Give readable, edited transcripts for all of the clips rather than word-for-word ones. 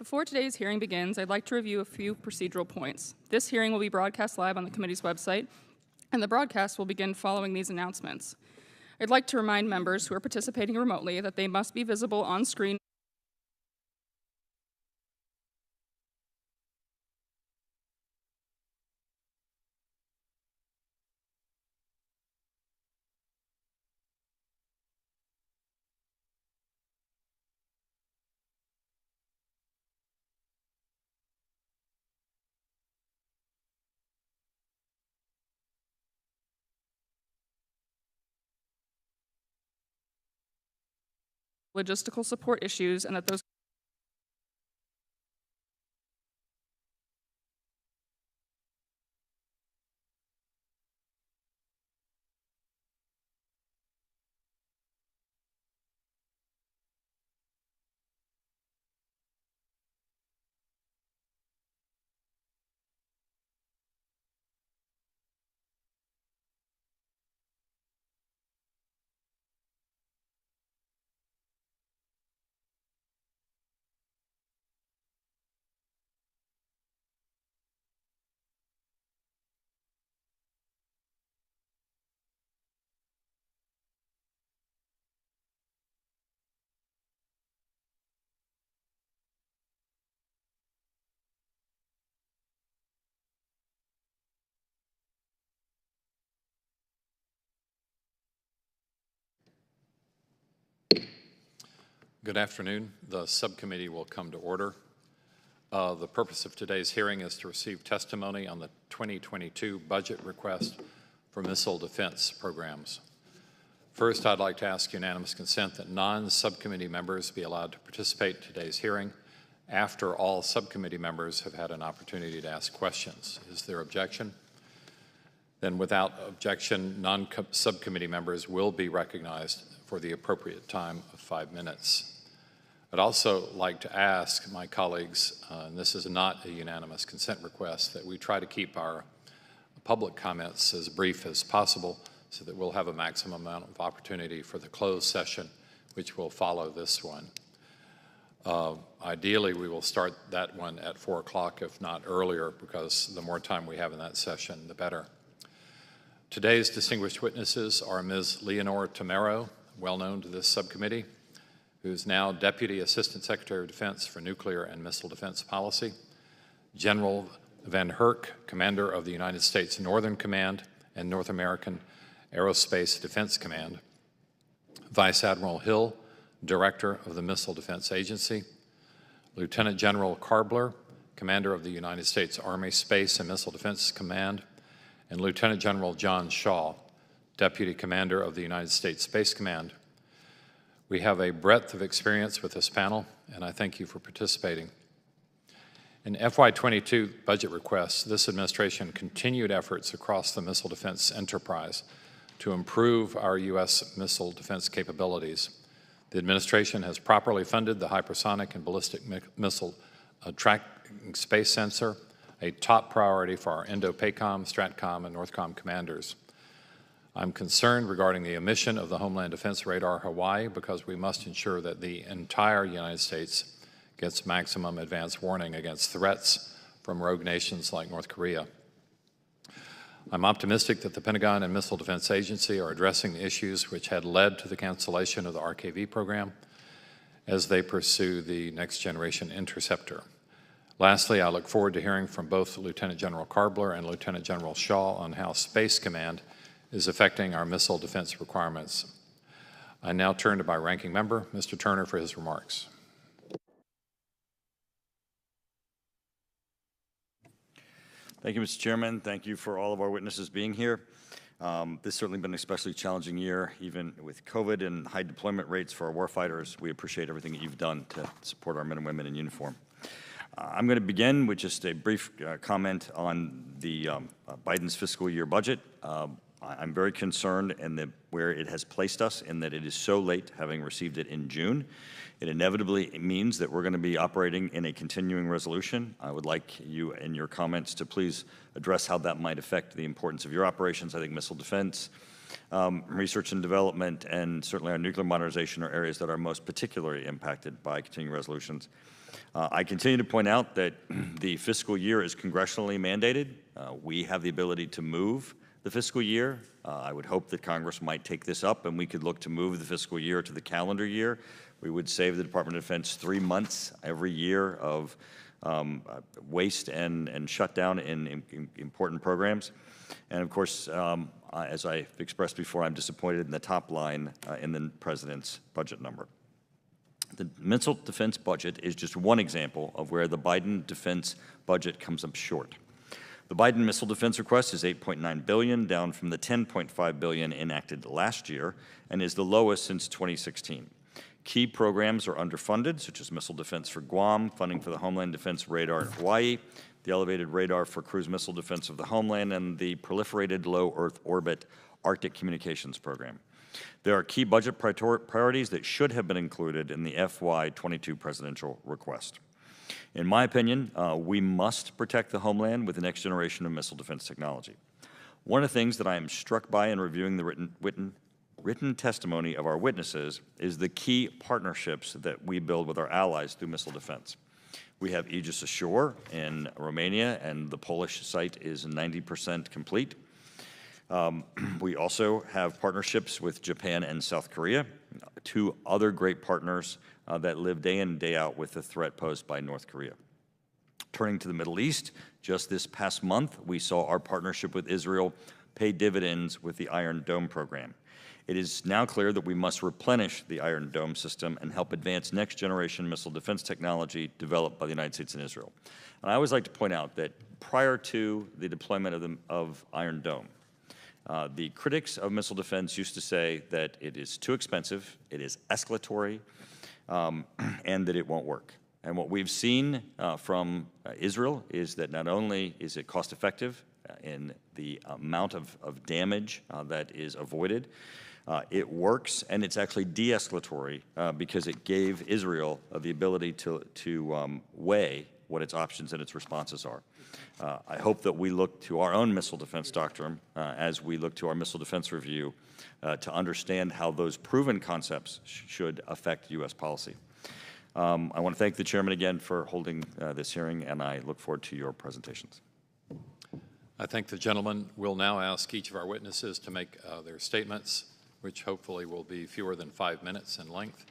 Before today's hearing begins, I'd like to review a few procedural points. This hearing will be broadcast live on the committee's website, and the broadcast will begin following these announcements. I'd like to remind members who are participating remotely that they must be visible on screen. Logistical support issues, and that those Good afternoon. The subcommittee will come to order. The purpose of today's hearing is to receive testimony on the 2022 budget request for missile defense programs. First, I'd like to ask unanimous consent that non-subcommittee members be allowed to participate in today's hearing after all subcommittee members have had an opportunity to ask questions. Is there objection? Then without objection, non-subcommittee members will be recognized for the appropriate time of 5 minutes. I'd also like to ask my colleagues, and this is not a unanimous consent request, that we try to keep our public comments as brief as possible so that we'll have a maximum amount of opportunity for the closed session, which will follow this one. Ideally, we will start that one at 4 o'clock, if not earlier, because the more time we have in that session, the better. Today's distinguished witnesses are Ms. Leonore Tomero, well known to this subcommittee, who is now Deputy Assistant Secretary of Defense for Nuclear and Missile Defense Policy, General VanHerck, Commander of the United States Northern Command and North American Aerospace Defense Command, Vice Admiral Hill, Director of the Missile Defense Agency, Lieutenant General Karbler, Commander of the United States Army Space and Missile Defense Command, and Lieutenant General John Shaw, Deputy Commander of the United States Space Command. We have a breadth of experience with this panel, and I thank you for participating. In FY22 budget requests, this administration continued efforts across the missile defense enterprise to improve our U.S. missile defense capabilities. The administration has properly funded the Hypersonic and Ballistic Missile Tracking Space Sensor, a top priority for our Indo-PACOM, STRATCOM, and NORTHCOM commanders. I'm concerned regarding the omission of the Homeland Defense Radar Hawaii because we must ensure that the entire United States gets maximum advance warning against threats from rogue nations like North Korea. I'm optimistic that the Pentagon and Missile Defense Agency are addressing the issues which had led to the cancellation of the RKV program as they pursue the next generation Interceptor. Lastly, I look forward to hearing from both Lieutenant General Karbler and Lieutenant General Shaw on how Space Command is affecting our missile defense requirements. I now turn to my ranking member, Mr. Turner, for his remarks. Thank you, Mr. Chairman. Thank you for all of our witnesses being here. This has certainly been an especially challenging year, even with COVID and high deployment rates for our warfighters. We appreciate everything that you've done to support our men and women in uniform. I'm going to begin with just a brief comment on the Biden's fiscal year budget. I'm very concerned in where it has placed us in that it is so late, having received it in June. It inevitably means that we're going to be operating in a continuing resolution. I would like you in your comments to please address how that might affect the importance of your operations. I think missile defense Research and development, and certainly our nuclear modernization are areas that are most particularly impacted by continuing resolutions. I continue to point out that the fiscal year is congressionally mandated. We have the ability to move the fiscal year. I would hope that Congress might take this up and we could look to move the fiscal year to the calendar year. We would save the Department of Defense 3 months every year of waste and shutdown in important programs. And of course, as I expressed before, I'm disappointed in the top line in the President's budget number. The missile defense budget is just one example of where the Biden defense budget comes up short. The Biden missile defense request is $8.9 billion, down from the $10.5 billion enacted last year, and is the lowest since 2016. Key programs are underfunded, such as missile defense for Guam, funding for the Homeland Defense Radar in Hawaii, the elevated radar for cruise missile defense of the homeland, and the proliferated low Earth orbit Arctic communications program. There are key budget priorities that should have been included in the FY22 presidential request. In my opinion, we must protect the homeland with the next generation of missile defense technology. One of the things that I am struck by in reviewing the written testimony of our witnesses is the key partnerships that we build with our allies through missile defense. We have Aegis Ashore in Romania, and the Polish site is 90% complete. We also have partnerships with Japan and South Korea, two other great partners that live day in and day out with the threat posed by North Korea. Turning to the Middle East, just this past month, we saw our partnership with Israel pay dividends with the Iron Dome program. It is now clear that we must replenish the Iron Dome system and help advance next-generation missile defense technology developed by the United States and Israel. And I always like to point out that prior to the deployment of Iron Dome, the critics of missile defense used to say that it is too expensive, it is escalatory, and that it won't work. And what we've seen from Israel is that not only is it cost-effective in the amount of damage that is avoided, it works, and it's actually de-escalatory because it gave Israel the ability to weigh what its options and its responses are. I hope that we look to our own missile defense doctrine as we look to our missile defense review to understand how those proven concepts should affect U.S. policy. I want to thank the chairman again for holding this hearing, and I look forward to your presentations. I thank the gentleman. We'll now ask each of our witnesses to make their statements, which hopefully will be fewer than 5 minutes in length.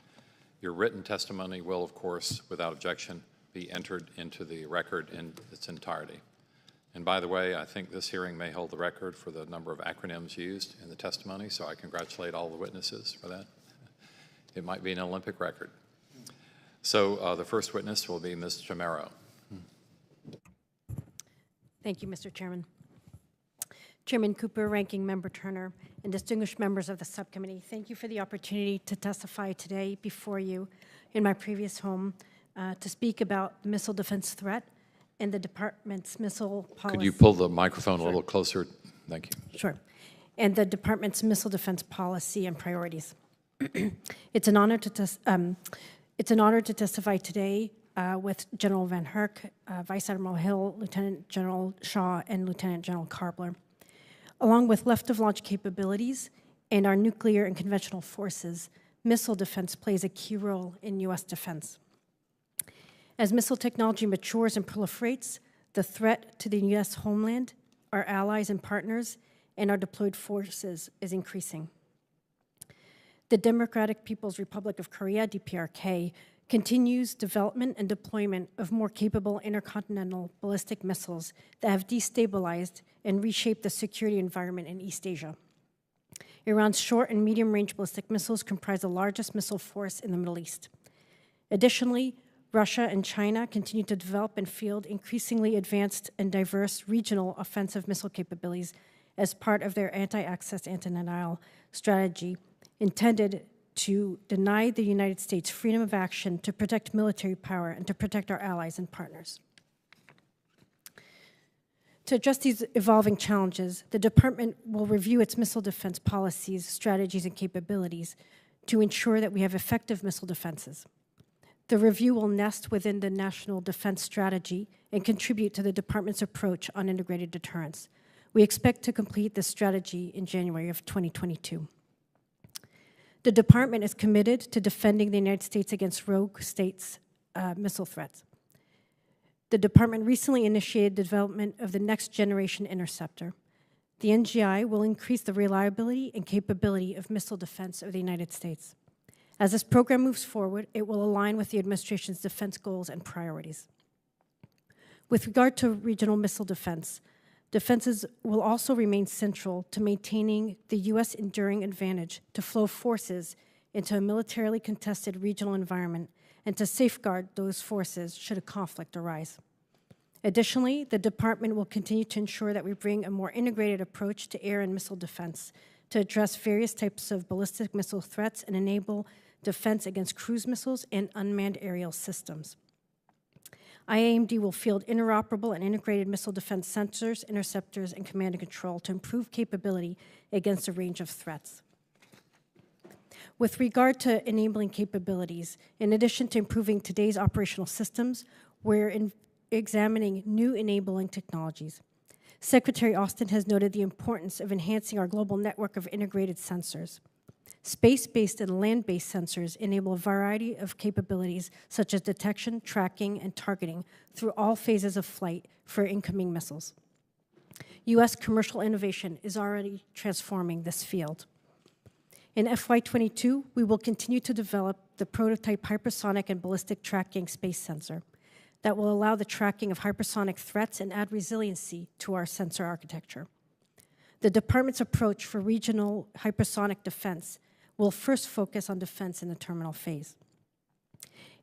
Your written testimony will, of course, without objection, be entered into the record in its entirety. And by the way, I think this hearing may hold the record for the number of acronyms used in the testimony, so I congratulate all the witnesses for that. It might be an Olympic record. So the first witness will be Ms. Tomero. Thank you, Mr. Chairman. Chairman Cooper, Ranking Member Turner, and distinguished members of the subcommittee, thank you for the opportunity to testify today before you in my previous home to speak about the missile defense threat and the department's missile policy. Could you pull the microphone a little closer? Thank you. Sure. And the department's missile defense policy and priorities. It's an honor to testify today with General VanHerck, Vice Admiral Hill, Lieutenant General Shaw, and Lieutenant General Karbler. Along with left-of-launch capabilities and our nuclear and conventional forces, missile defense plays a key role in U.S. defense. As missile technology matures and proliferates, the threat to the U.S. homeland, our allies and partners, and our deployed forces is increasing. The Democratic People's Republic of Korea, DPRK, continues development and deployment of more capable intercontinental ballistic missiles that have destabilized and reshaped the security environment in East Asia. Iran's short and medium-range ballistic missiles comprise the largest missile force in the Middle East. Additionally, Russia and China continue to develop and field increasingly advanced and diverse regional offensive missile capabilities as part of their anti-access, anti-denial strategy intended to deny the United States freedom of action to protect military power and to protect our allies and partners. To address these evolving challenges, the department will review its missile defense policies, strategies, and capabilities to ensure that we have effective missile defenses. The review will nest within the National Defense Strategy and contribute to the department's approach on integrated deterrence, We expect to complete this strategy in January of 2022. The Department is committed to defending the United States against rogue states' missile threats. The Department recently initiated the development of the next generation Interceptor. The NGI will increase the reliability and capability of missile defense of the United States. As this program moves forward, it will align with the administration's defense goals and priorities. With regard to regional missile defense, defenses will also remain central to maintaining the U.S. enduring advantage to flow forces into a militarily contested regional environment and to safeguard those forces should a conflict arise. Additionally, the Department will continue to ensure that we bring a more integrated approach to air and missile defense to address various types of ballistic missile threats and enable defense against cruise missiles and unmanned aerial systems. IAMD will field interoperable and integrated missile defense sensors, interceptors, and command and control to improve capability against a range of threats. With regard to enabling capabilities, in addition to improving today's operational systems, we're examining new enabling technologies. Secretary Austin has noted the importance of enhancing our global network of integrated sensors. Space-based and land-based sensors enable a variety of capabilities such as detection, tracking, and targeting through all phases of flight for incoming missiles. U.S. commercial innovation is already transforming this field. In FY22, we will continue to develop the prototype hypersonic and ballistic tracking space sensor that will allow the tracking of hypersonic threats and add resiliency to our sensor architecture. The Department's approach for regional hypersonic defense will first focus on defense in the terminal phase.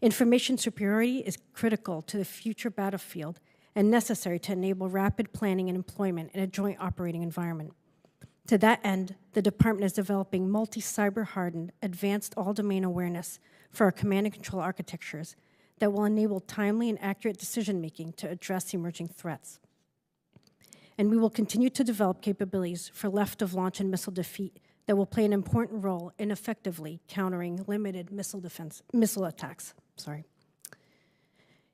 Information superiority is critical to the future battlefield and necessary to enable rapid planning and employment in a joint operating environment. To that end, the Department is developing multi-cyber hardened advanced all-domain awareness for our command and control architectures that will enable timely and accurate decision-making to address emerging threats. And we will continue to develop capabilities for left-of-launch and missile defeat that will play an important role in effectively countering limited missile attacks.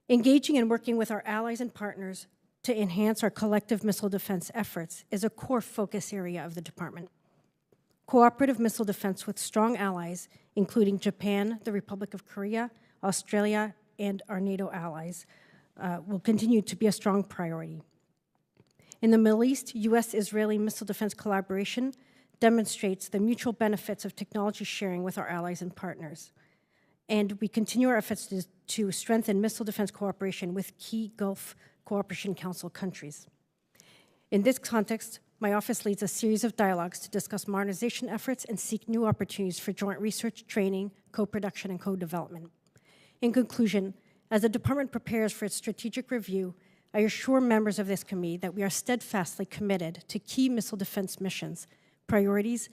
Engaging and working with our allies and partners to enhance our collective missile defense efforts is a core focus area of the Department. Cooperative missile defense with strong allies, including Japan, the Republic of Korea, Australia, and our NATO allies, will continue to be a strong priority. In the Middle East, U.S.-Israeli missile defense collaboration demonstrates the mutual benefits of technology sharing with our allies and partners. And we continue our efforts to strengthen missile defense cooperation with key Gulf Cooperation Council countries. In this context, my office leads a series of dialogues to discuss modernization efforts and seek new opportunities for joint research, training, co-production, and co-development. In conclusion, as the Department prepares for its strategic review, I assure members of this committee that we are steadfastly committed to key missile defense missions, priorities,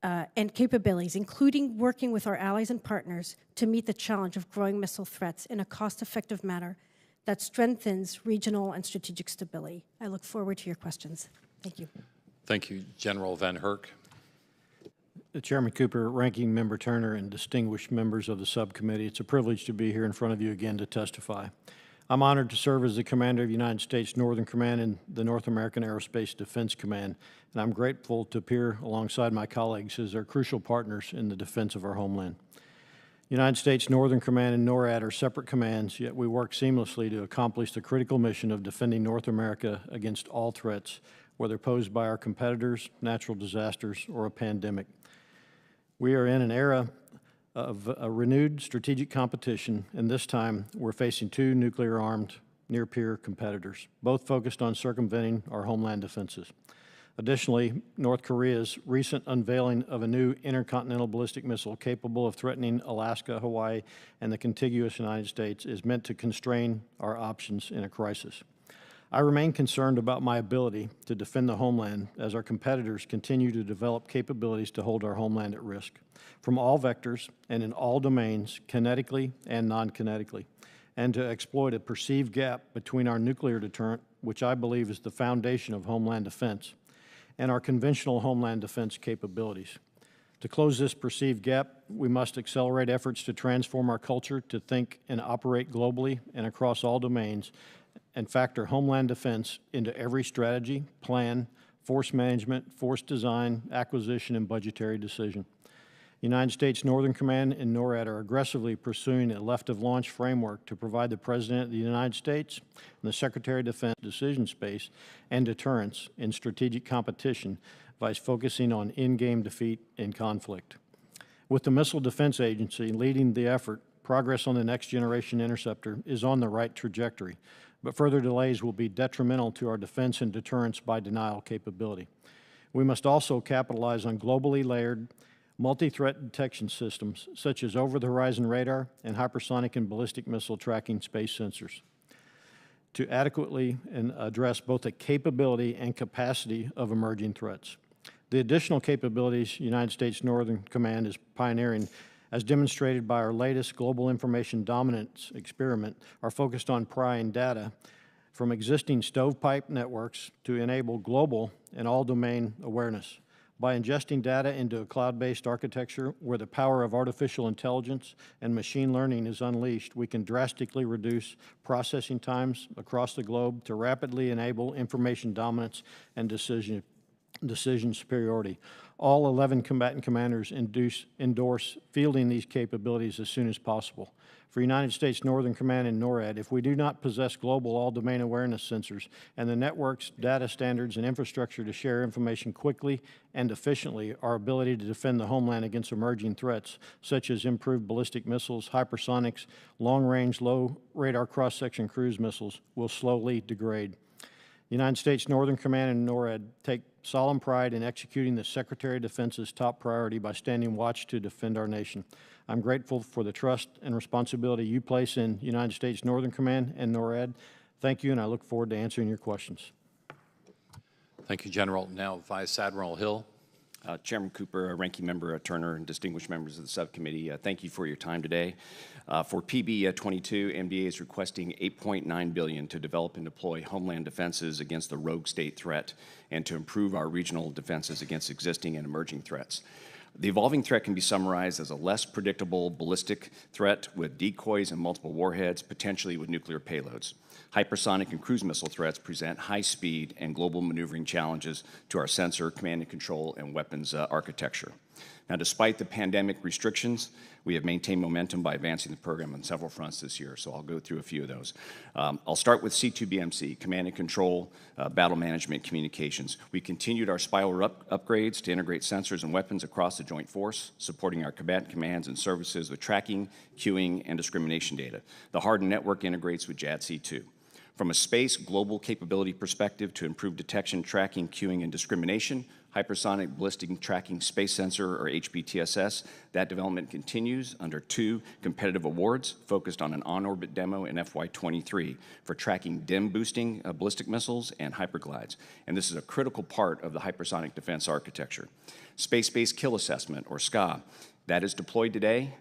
and capabilities, including working with our allies and partners to meet the challenge of growing missile threats in a cost-effective manner that strengthens regional and strategic stability. I look forward to your questions. Thank you. Thank you, General VanHerck. Chairman Cooper, Ranking Member Turner, and distinguished members of the subcommittee, it's a privilege to be here in front of you again to testify. I'm honored to serve as the commander of the United States Northern Command and the North American Aerospace Defense Command, and I'm grateful to appear alongside my colleagues as our crucial partners in the defense of our homeland. United States Northern Command and NORAD are separate commands, yet we work seamlessly to accomplish the critical mission of defending North America against all threats, whether posed by our competitors, natural disasters, or a pandemic. We are in an era of a renewed strategic competition, and this time we're facing two nuclear-armed, near-peer competitors, both focused on circumventing our homeland defenses. Additionally, North Korea's recent unveiling of a new intercontinental ballistic missile capable of threatening Alaska, Hawaii, and the contiguous United States is meant to constrain our options in a crisis. I remain concerned about my ability to defend the homeland as our competitors continue to develop capabilities to hold our homeland at risk, from all vectors and in all domains, kinetically and non-kinetically, and to exploit a perceived gap between our nuclear deterrent, which I believe is the foundation of homeland defense, and our conventional homeland defense capabilities. To close this perceived gap, we must accelerate efforts to transform our culture to think and operate globally and across all domains, and factor homeland defense into every strategy, plan, force management, force design, acquisition, and budgetary decision. United States Northern Command and NORAD are aggressively pursuing a left-of-launch framework to provide the President of the United States and the Secretary of Defense decision space and deterrence in strategic competition by focusing on in-game defeat in conflict. With the Missile Defense Agency leading the effort, progress on the Next Generation Interceptor is on the right trajectory, but further delays will be detrimental to our defense and deterrence by denial capability. We must also capitalize on globally layered multi-threat detection systems such as over-the-horizon radar and hypersonic and ballistic missile tracking space sensors to adequately address both the capability and capacity of emerging threats. The additional capabilities United States Northern Command is pioneering, as demonstrated by our latest global information dominance experiment, are focused on prying data from existing stovepipe networks to enable global and all-domain awareness. By ingesting data into a cloud-based architecture where the power of artificial intelligence and machine learning is unleashed, we can drastically reduce processing times across the globe to rapidly enable information dominance and decision superiority. All 11 combatant commanders endorse fielding these capabilities as soon as possible. For United States Northern Command and NORAD, if we do not possess global all-domain awareness sensors and the networks, data standards, and infrastructure to share information quickly and efficiently, our ability to defend the homeland against emerging threats, such as improved ballistic missiles, hypersonics, long-range, low-radar cross-section cruise missiles, will slowly degrade. The United States Northern Command and NORAD take solemn pride in executing the Secretary of Defense's top priority by standing watch to defend our nation. I'm grateful for the trust and responsibility you place in United States Northern Command and NORAD. Thank you, and I look forward to answering your questions. Thank you, General. Now, Vice Admiral Hill. Chairman Cooper, Ranking Member Turner, and distinguished members of the subcommittee, thank you for your time today. For PB 22, MDA is requesting $8.9 billion to develop and deploy homeland defenses against the rogue state threat and to improve our regional defenses against existing and emerging threats. The evolving threat can be summarized as a less predictable ballistic threat with decoys and multiple warheads, potentially with nuclear payloads. Hypersonic and cruise missile threats present high speed and global maneuvering challenges to our sensor, command and control, and weapons architecture. Now, despite the pandemic restrictions, we have maintained momentum by advancing the program on several fronts this year, so I'll go through a few of those. I'll start with C2BMC, Command and Control, Battle Management Communications. We continued our spiral upgrades to integrate sensors and weapons across the joint force, supporting our combatant commands and services with tracking, queuing, and discrimination data. The hardened network integrates with JADC2. From a space global capability perspective to improve detection, tracking, queuing, and discrimination, Hypersonic Ballistic Tracking Space Sensor, or HBTSS, that development continues under 2 competitive awards focused on an on-orbit demo in FY23 for tracking dim boosting ballistic missiles and hyperglides. And this is a critical part of the hypersonic defense architecture. Space-Based Kill Assessment, or SCA, that is deployed today.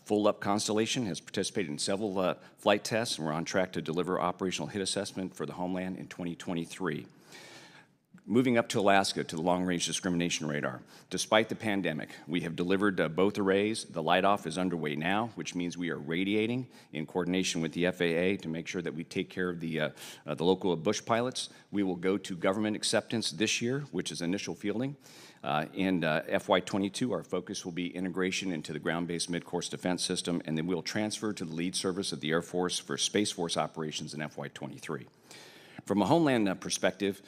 Full Up Constellation has participated in several flight tests, and we're on track to deliver operational hit assessment for the homeland in 2023. Moving up to Alaska to the long-range discrimination radar. Despite the pandemic, we have delivered both arrays. The light-off is underway now, which means we are radiating in coordination with the FAA to make sure that we take care of the local bush pilots. We will go to government acceptance this year, which is initial fielding. In FY22, our focus will be integration into the ground-based mid-course defense system, and then we'll transfer to the lead service of the Air Force for Space Force operations in FY23. From a homeland perspective,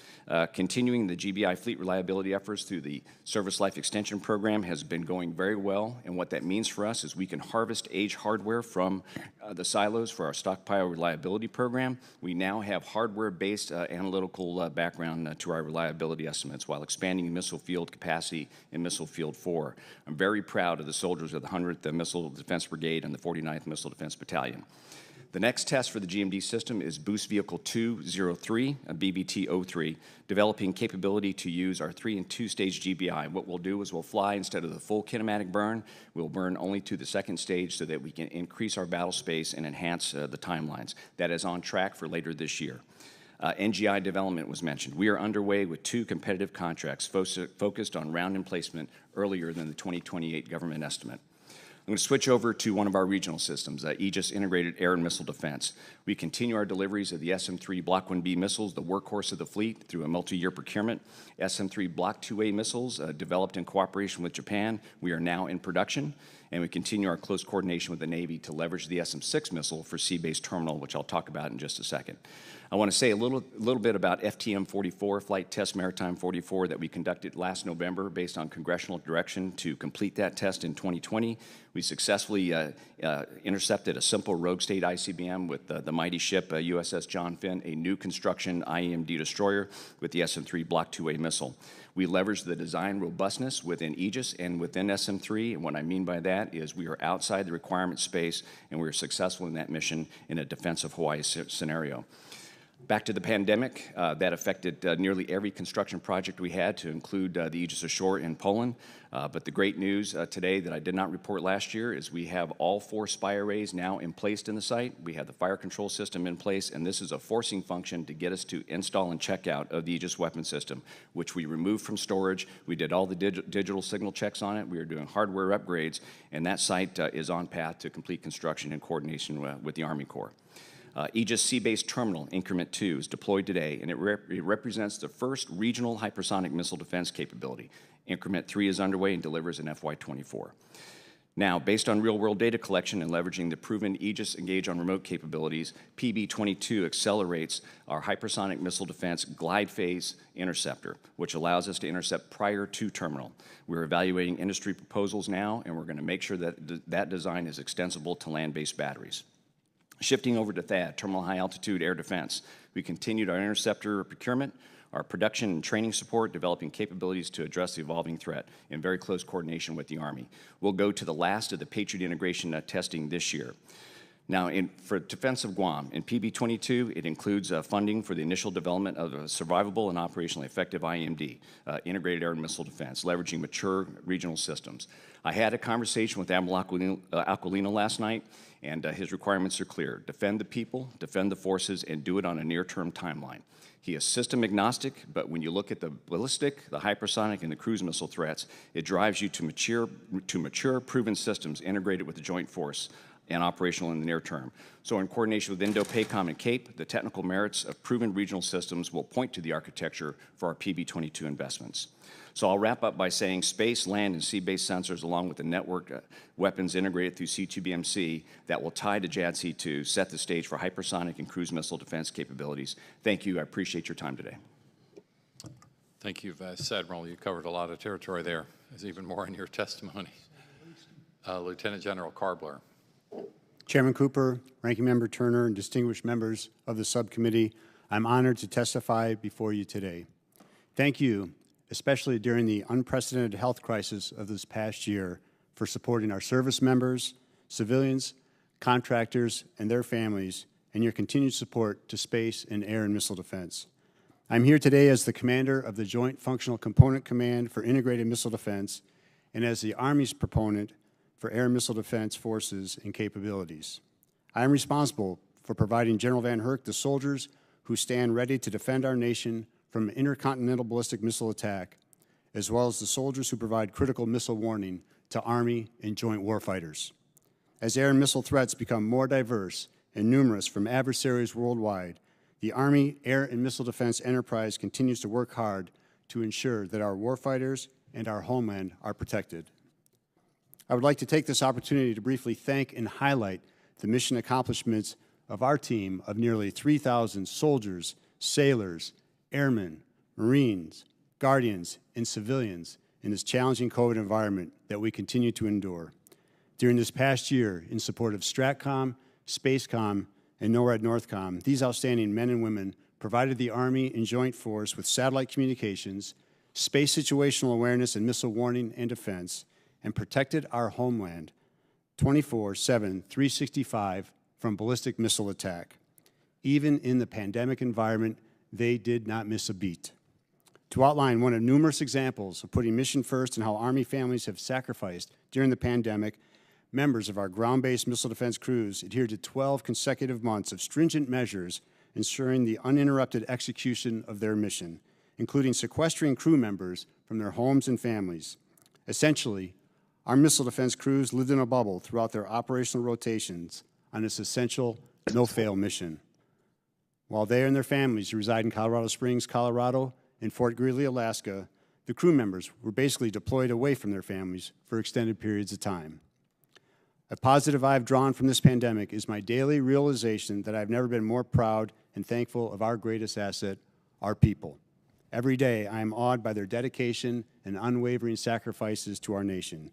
continuing the GBI fleet reliability efforts through the Service Life Extension Program has been going very well, and what that means for us is we can harvest aged hardware from the silos for our stockpile reliability program. We now have hardware-based analytical background to our reliability estimates while expanding missile field capacity in Missile Field 4. I'm very proud of the soldiers of the 100th Missile Defense Brigade and the 49th Missile Defense Battalion. The next test for the GMD system is Boost Vehicle 203, a BVT-03, developing capability to use our 3- and 2-stage GBI. What we'll do is we'll fly instead of the full kinematic burn, we'll burn only to the 2nd stage so that we can increase our battle space and enhance the timelines. That is on track for later this year. NGI development was mentioned. We are underway with 2 competitive contracts focused on round emplacement earlier than the 2028 government estimate. going to switch over to one of our regional systems, Aegis Integrated Air and Missile Defense. We continue our deliveries of the SM-3 Block 1B missiles, the workhorse of the fleet, through a multi-year procurement. SM-3 Block 2A missiles, developed in cooperation with Japan, we are now in production. And we continue our close coordination with the Navy to leverage the SM-6 missile for sea-based terminal, which I'll talk about in just a second. I want to say a little bit about FTM-44, Flight Test Maritime 44, that we conducted last November based on congressional direction to complete that test in 2020. We successfully intercepted a simple rogue state ICBM with the mighty ship USS John Finn, a new construction IEMD destroyer with the SM-3 Block 2A missile. We leveraged the design robustness within Aegis and within SM-3, and what I mean by that is we are outside the requirement space, and we were successful in that mission in a defense of Hawaii scenario. Back to the pandemic, that affected nearly every construction project we had, to include the Aegis ashore in Poland. But the great news today that I did not report last year is we have all 4 spy arrays now in place in the site. We have the fire control system in place, and this is a forcing function to get us to install and check out of the Aegis weapon system, which we removed from storage. We did all the digital signal checks on it. We are doing hardware upgrades, and that site is on path to complete construction in coordination with the Army Corps. Aegis Sea-Based Terminal Increment 2 is deployed today, and it represents the first regional hypersonic missile defense capability. Increment 3 is underway and delivers in FY24. Now, based on real-world data collection and leveraging the proven Aegis Engage on Remote capabilities, PB-22 accelerates our hypersonic missile defense glide phase interceptor, which allows us to intercept prior to terminal. We're evaluating industry proposals now, and we're going to make sure that that design is extensible to land-based batteries. Shifting over to THAAD, Terminal High Altitude Air Defense, we continued our interceptor procurement, our production and training support, developing capabilities to address the evolving threat in very close coordination with the Army. We'll go to the last of the Patriot integration testing this year. Now, for defense of Guam, in PB-22, it includes funding for the initial development of a survivable and operationally effective IMD, Integrated Air and Missile Defense, leveraging mature regional systems. I had a conversation with Admiral Aquilino last night, and his requirements are clear. Defend the people, defend the forces, and do it on a near-term timeline. He is system agnostic, but when you look at the ballistic, the hypersonic, and the cruise missile threats, it drives you to mature proven systems integrated with the joint force and operational in the near term. So in coordination with Indo-PACOM and CAPE, the technical merits of proven regional systems will point to the architecture for our PB-22 investments. So I'll wrap up by saying space, land, and sea-based sensors, along with the network weapons integrated through C2BMC that will tie to JADC2, set the stage for hypersonic and cruise missile defense capabilities. Thank you. I appreciate your time today. Thank you, Vice Admiral. You covered a lot of territory there. There's even more in your testimony. Lieutenant General Karbler. Chairman Cooper, Ranking Member Turner, and distinguished members of the subcommittee, I'm honored to testify before you today. Thank you, especially during the unprecedented health crisis of this past year, for supporting our service members, civilians, contractors, and their families, and your continued support to space and air and missile defense. I'm here today as the commander of the Joint Functional Component Command for Integrated Missile Defense and as the Army's proponent for air and missile defense forces and capabilities. I am responsible for providing General VanHerck the soldiers who stand ready to defend our nation from intercontinental ballistic missile attack, as well as the soldiers who provide critical missile warning to Army and joint warfighters. As air and missile threats become more diverse and numerous from adversaries worldwide, the Army Air and Missile Defense Enterprise continues to work hard to ensure that our warfighters and our homeland are protected. I would like to take this opportunity to briefly thank and highlight the mission accomplishments of our team of nearly 3,000 soldiers, sailors, airmen, Marines, Guardians, and civilians in this challenging COVID environment that we continue to endure. During this past year, in support of STRATCOM, SpaceCom, and NORAD Northcom, these outstanding men and women provided the Army and Joint Force with satellite communications, space situational awareness and missile warning and defense, and protected our homeland 24/7, 365 from ballistic missile attack. Even in the pandemic environment, they did not miss a beat. To outline one of numerous examples of putting mission first and how Army families have sacrificed during the pandemic, members of our ground-based missile defense crews adhered to 12 consecutive months of stringent measures ensuring the uninterrupted execution of their mission, including sequestering crew members from their homes and families. Essentially, Our missile defense crews lived in a bubble throughout their operational rotations on this essential, no-fail mission. While they and their families reside in Colorado Springs, Colorado, and Fort Greely, Alaska, the crew members were basically deployed away from their families for extended periods of time. A positive I've drawn from this pandemic is my daily realization that I've never been more proud and thankful of our greatest asset, our people. Every day, I am awed by their dedication and unwavering sacrifices to our nation.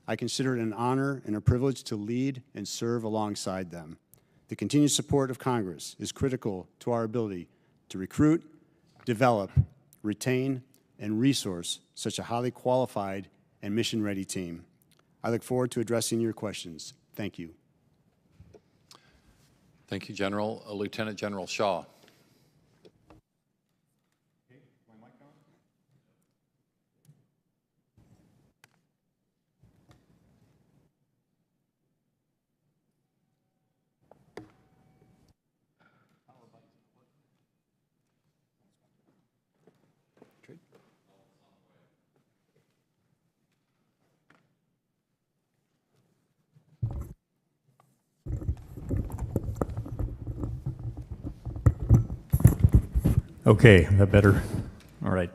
I consider it an honor and a privilege to lead and serve alongside them. The continued support of Congress is critical to our ability to recruit, develop, retain, and resource such a highly qualified and mission-ready team. I look forward to addressing your questions. Thank you. Thank you, General. Lieutenant General Shaw. Okay, that better? All right.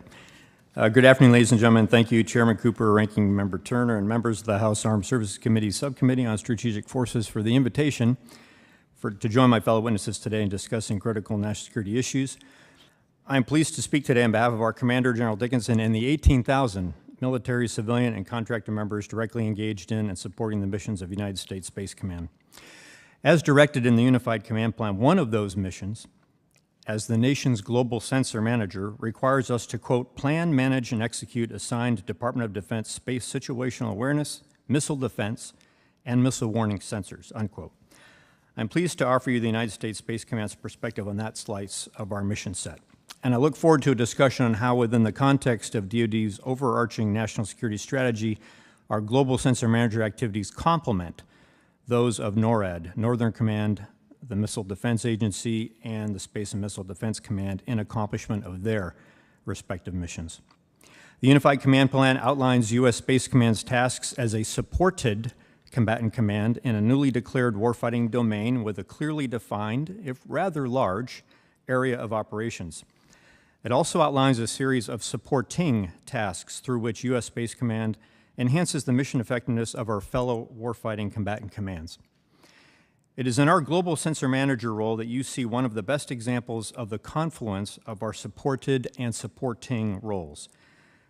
Good afternoon, ladies and gentlemen. Thank you, Chairman Cooper, Ranking Member Turner, and members of the House Armed Services Committee Subcommittee on Strategic Forces for the invitation to join my fellow witnesses today in discussing critical national security issues. I am pleased to speak today on behalf of our Commander, General Dickinson, and the 18,000 military, civilian, and contractor members directly engaged in and supporting the missions of United States Space Command. As directed in the Unified Command Plan, one of those missions, as the nation's global sensor manager, requires us to, quote, plan, manage, and execute assigned Department of Defense space situational awareness, missile defense, and missile warning sensors, unquote. I'm pleased to offer you the United States Space Command's perspective on that slice of our mission set. And I look forward to a discussion on how, within the context of DoD's overarching national security strategy, our global sensor manager activities complement those of NORAD, Northern Command, the Missile Defense Agency, and the Space and Missile Defense Command in accomplishment of their respective missions. The Unified Command Plan outlines U.S. Space Command's tasks as a supported combatant command in a newly declared warfighting domain with a clearly defined, if rather large, area of operations. It also outlines a series of supporting tasks through which U.S. Space Command enhances the mission effectiveness of our fellow warfighting combatant commands. It is in our global sensor manager role that you see one of the best examples of the confluence of our supported and supporting roles.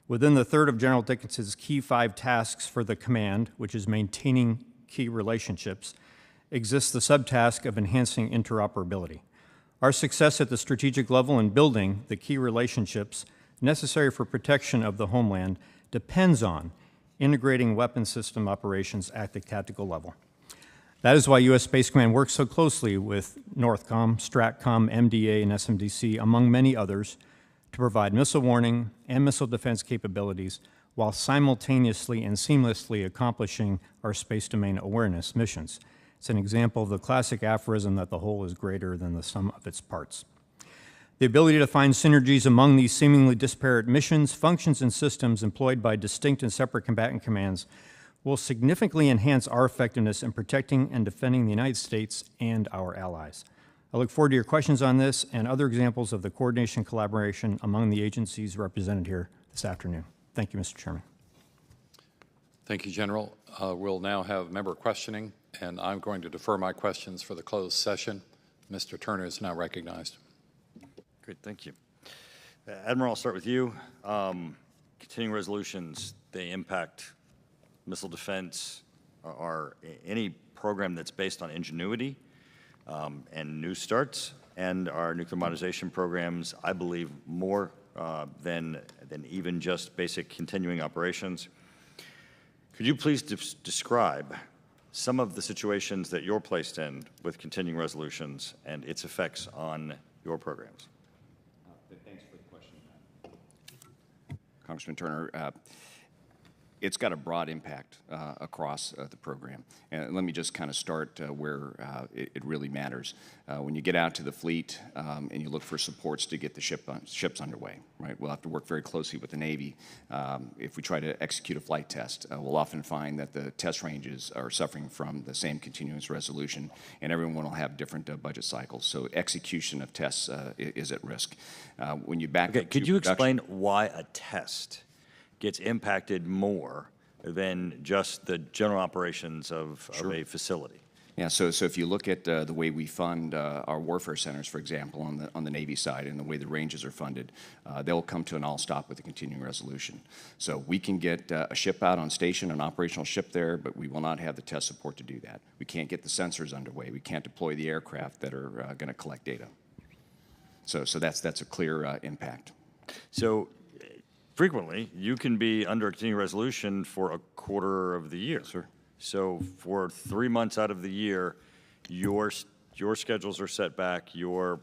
Within the third of General Dickinson's key 5 tasks for the command, which is maintaining key relationships, exists the subtask of enhancing interoperability. Our success at the strategic level in building the key relationships necessary for protection of the homeland depends on integrating weapon system operations at the tactical level. That is why U.S. Space Command works so closely with NORTHCOM, STRATCOM, MDA, and SMDC, among many others, to provide missile warning and missile defense capabilities while simultaneously and seamlessly accomplishing our space domain awareness missions. It's an example of the classic aphorism that the whole is greater than the sum of its parts. The ability to find synergies among these seemingly disparate missions, functions, and systems employed by distinct and separate combatant commands will significantly enhance our effectiveness in protecting and defending the United States and our allies. I look forward to your questions on this and other examples of the coordination and collaboration among the agencies represented here this afternoon. Thank you, Mr. Chairman. Thank you, General. We'll now have member questioning, and I'm going to defer my questions for the closed session. Mr. Turner is now recognized. Great, thank you. Admiral, I'll start with you. Continuing resolutions, they impact missile defense, or any program that's based on ingenuity and new starts, and our nuclear modernization programs, I believe, more than even just basic continuing operations. Could you please describe some of the situations that you're placed in with continuing resolutions and its effects on your programs? Thanks for the question, Congressman Turner. it's got a broad impact across the program. And let me just kind of start where it really matters. When you get out to the fleet and you look for supports to get the ships underway, right? We'll have to work very closely with the Navy. If we try to execute a flight test, we'll often find that the test ranges are suffering from the same continuous resolution, and everyone will have different budget cycles. So execution of tests is at risk. When you back up could to you production- explain why a test gets impacted more than just the general operations of a facility? Yeah, so if you look at the way we fund our warfare centers, for example, on the Navy side, and the way the ranges are funded, they'll come to an all-stop with a continuing resolution. So we can get a ship out on station, an operational ship there, but we will not have the test support to do that. We can't get the sensors underway. We can't deploy the aircraft that are going to collect data. So that's a clear impact. So frequently, you can be under a continuing resolution for a quarter of the year. Sure. So for 3 months out of the year, your schedules are set back, your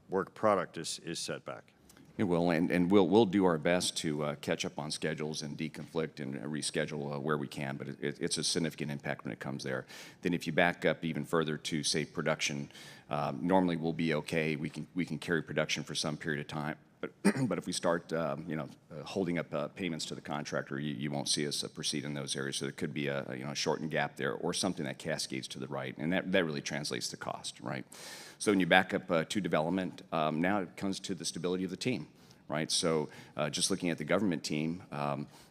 work product is set back. It will, and we'll do our best to catch up on schedules and deconflict and reschedule where we can, but it's a significant impact when it comes there. Then if you back up even further to, say, production, normally we'll be okay. We can carry production for some period of time. But if we start, holding up payments to the contractor, you won't see us proceed in those areas. So there could be a shortened gap there, or something that cascades to the right, and that really translates to cost, right? So when you back up to development, now it comes to the stability of the team, right? So just looking at the government team,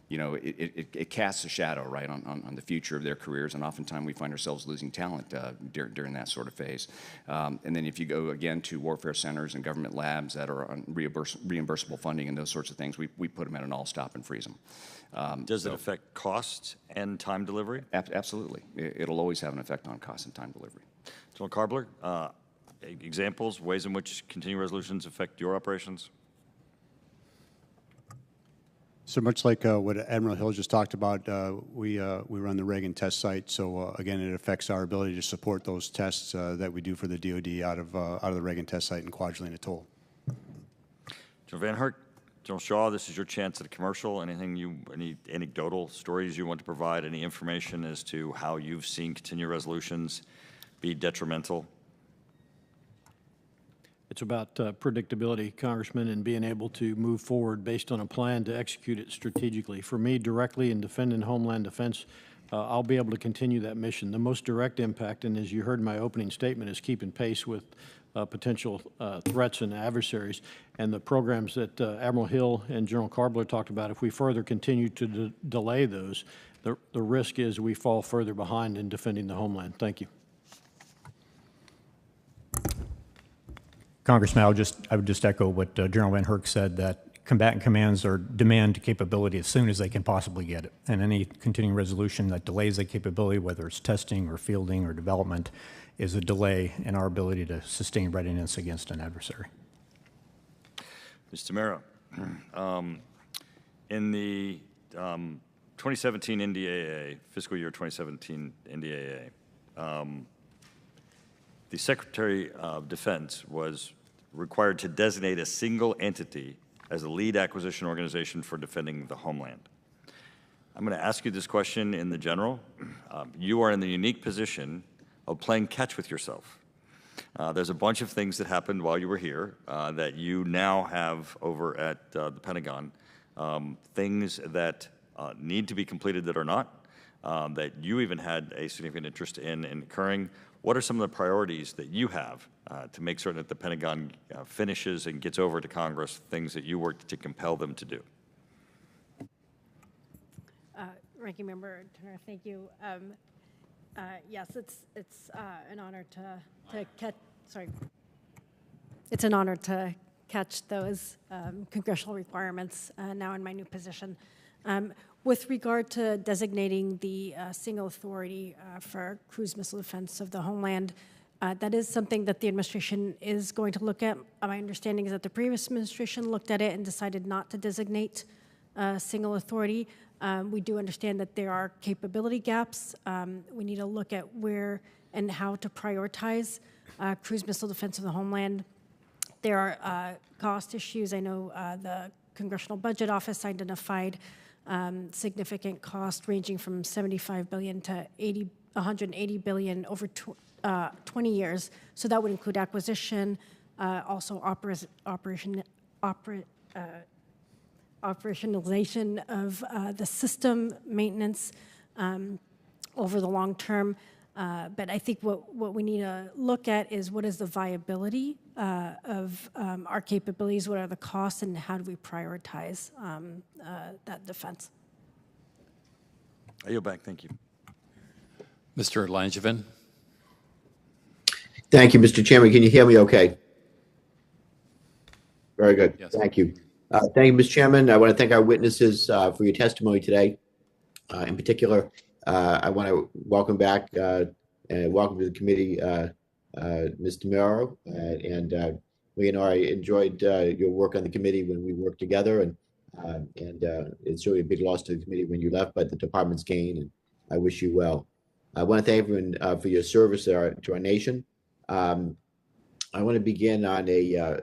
it casts a shadow, right, on the future of their careers, and oftentimes we find ourselves losing talent during that sort of phase. And then if you go again to warfare centers and government labs that are on reimbursable funding and those sorts of things, we put them at an all-stop and freeze them. Does it affect cost and time delivery? Absolutely. It'll always have an effect on cost and time delivery. General Karbler, examples, ways in which continuing resolutions affect your operations? So much like what Admiral Hill just talked about, we run the Reagan test site. So again, it affects our ability to support those tests that we do for the DoD out of the Reagan test site in Kwajalein Atoll. General VanHerck, General Shaw, this is your chance at a commercial. Any anecdotal stories you want to provide? Any information as to how you've seen continuing resolutions be detrimental? It's about predictability, Congressman, and being able to move forward based on a plan to execute it strategically. For me, directly in defending Homeland Defense, I'll be able to continue that mission. The most direct impact, and as you heard in my opening statement, is keeping pace with potential threats and adversaries. And the programs that Admiral Hill and General Karbler talked about, if we further continue to delay those, the risk is we fall further behind in defending the homeland. Thank you. Congressman, I would just echo what General VanHerck said, that combatant commands are demand capability as soon as they can possibly get it. And any continuing resolution that delays that capability, whether it's testing or fielding or development, is a delay in our ability to sustain readiness against an adversary. Ms. Tomero, in the 2017 NDAA, fiscal year 2017 NDAA, the Secretary of Defense was required to designate a single entity as a lead acquisition organization for defending the homeland. I'm going to ask you this question in the general. You are in the unique position of playing catch with yourself. There's a bunch of things that happened while you were here that you now have over at the Pentagon, things that need to be completed that are not, that you even had a significant interest in occurring. What are some of the priorities that you have to make certain that the Pentagon finishes and gets over to Congress things that you worked to compel them to do? Ranking Member Turner, thank you. Yes, it's an honor to catch. Sorry, it's an honor to catch those congressional requirements now in my new position. With regard to designating the single authority for cruise missile defense of the homeland, that is something that the administration is going to look at. My understanding is that the previous administration looked at it and decided not to designate a single authority. We do understand that there are capability gaps. We need to look at where and how to prioritize cruise missile defense of the homeland. There are cost issues. I know the Congressional Budget Office identified significant cost ranging from $75 billion to $180 billion over 20 years. So that would include acquisition, also operationalization of the system, maintenance over the long term. But I think what we need to look at is what is the viability of our capabilities, what are the costs, and how do we prioritize that defense? I yield back. Thank you. Mr. Langevin. Thank you, Mr. Chairman. Can you hear me okay? Very good. Yes. Thank you. Thank you, Mr. Chairman. I want to thank our witnesses for your testimony today. In particular, I want to welcome back and welcome to the committee Ms. Tomero. And Leonore, I enjoyed your work on the committee when we worked together. And it's really a big loss to the committee when you left, but the department's gain, and I wish you well. I want to thank everyone for your service to our nation. I want to begin on a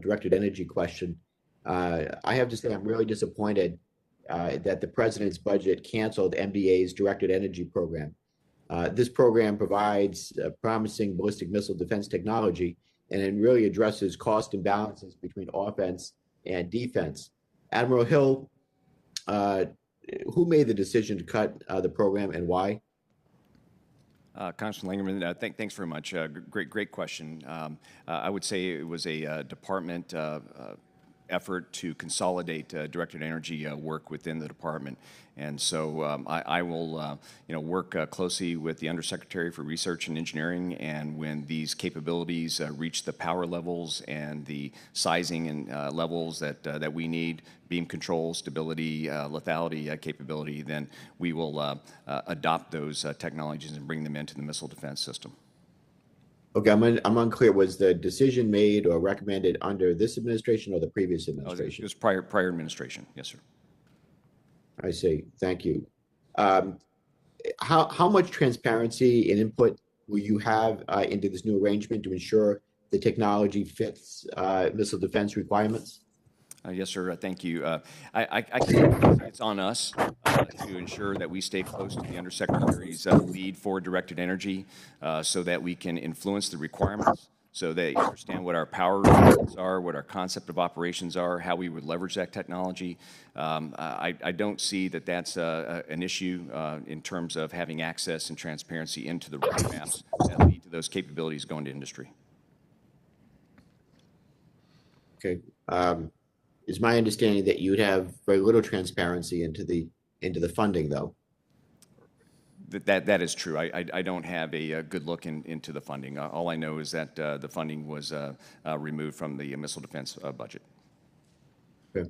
directed energy question. I have to say I'm really disappointed that the president's budget canceled MDA's directed energy program. This program provides promising ballistic missile defense technology, and it really addresses cost imbalances between offense and defense. Admiral Hill, who made the decision to cut the program and why? Congressman Langerman, thanks very much. Great question. I would say it was a department effort to consolidate directed energy work within the department. And so I will work closely with the Undersecretary for Research and Engineering, and when these capabilities reach the power levels and the sizing and levels that we need, beam control, stability, lethality capability, then we will adopt those technologies and bring them into the missile defense system. Okay, I'm unclear. Was the decision made or recommended under this administration or the previous administration? It was prior administration. Yes, sir. I see. Thank you. How much transparency and input will you have into this new arrangement to ensure the technology fits missile defense requirements? Yes, sir. Thank you. I think it's on us to ensure that we stay close to the Undersecretary's lead for directed energy so that we can influence the requirements, so that you understand what our power requirements are, what our concept of operations are, how we would leverage that technology. I don't see that that's an issue in terms of having access and transparency into the roadmaps that lead to those capabilities going to industry. Okay. It's my understanding that you'd have very little transparency into the funding, though. That is true. I don't have a good look into the funding. All I know is that the funding was removed from the missile defense budget. Okay.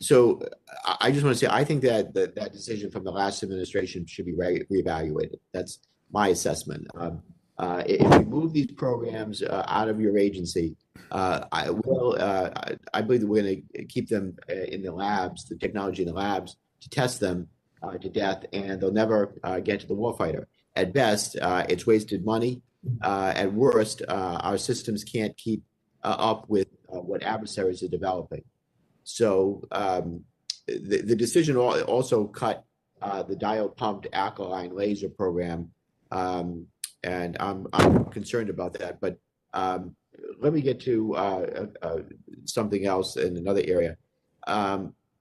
So I just want to say I think that that decision from the last administration should be reevaluated. That's my assessment. If you move these programs out of your agency, I believe that we're going to keep them in the labs, the technology in the labs, to test them to death, and they'll never get to the warfighter. At best, it's wasted money. At worst, our systems can't keep up with what adversaries are developing. So the decision also cut the diode-pumped alkaline laser program, and I'm concerned about that. But let me get to something else in another area.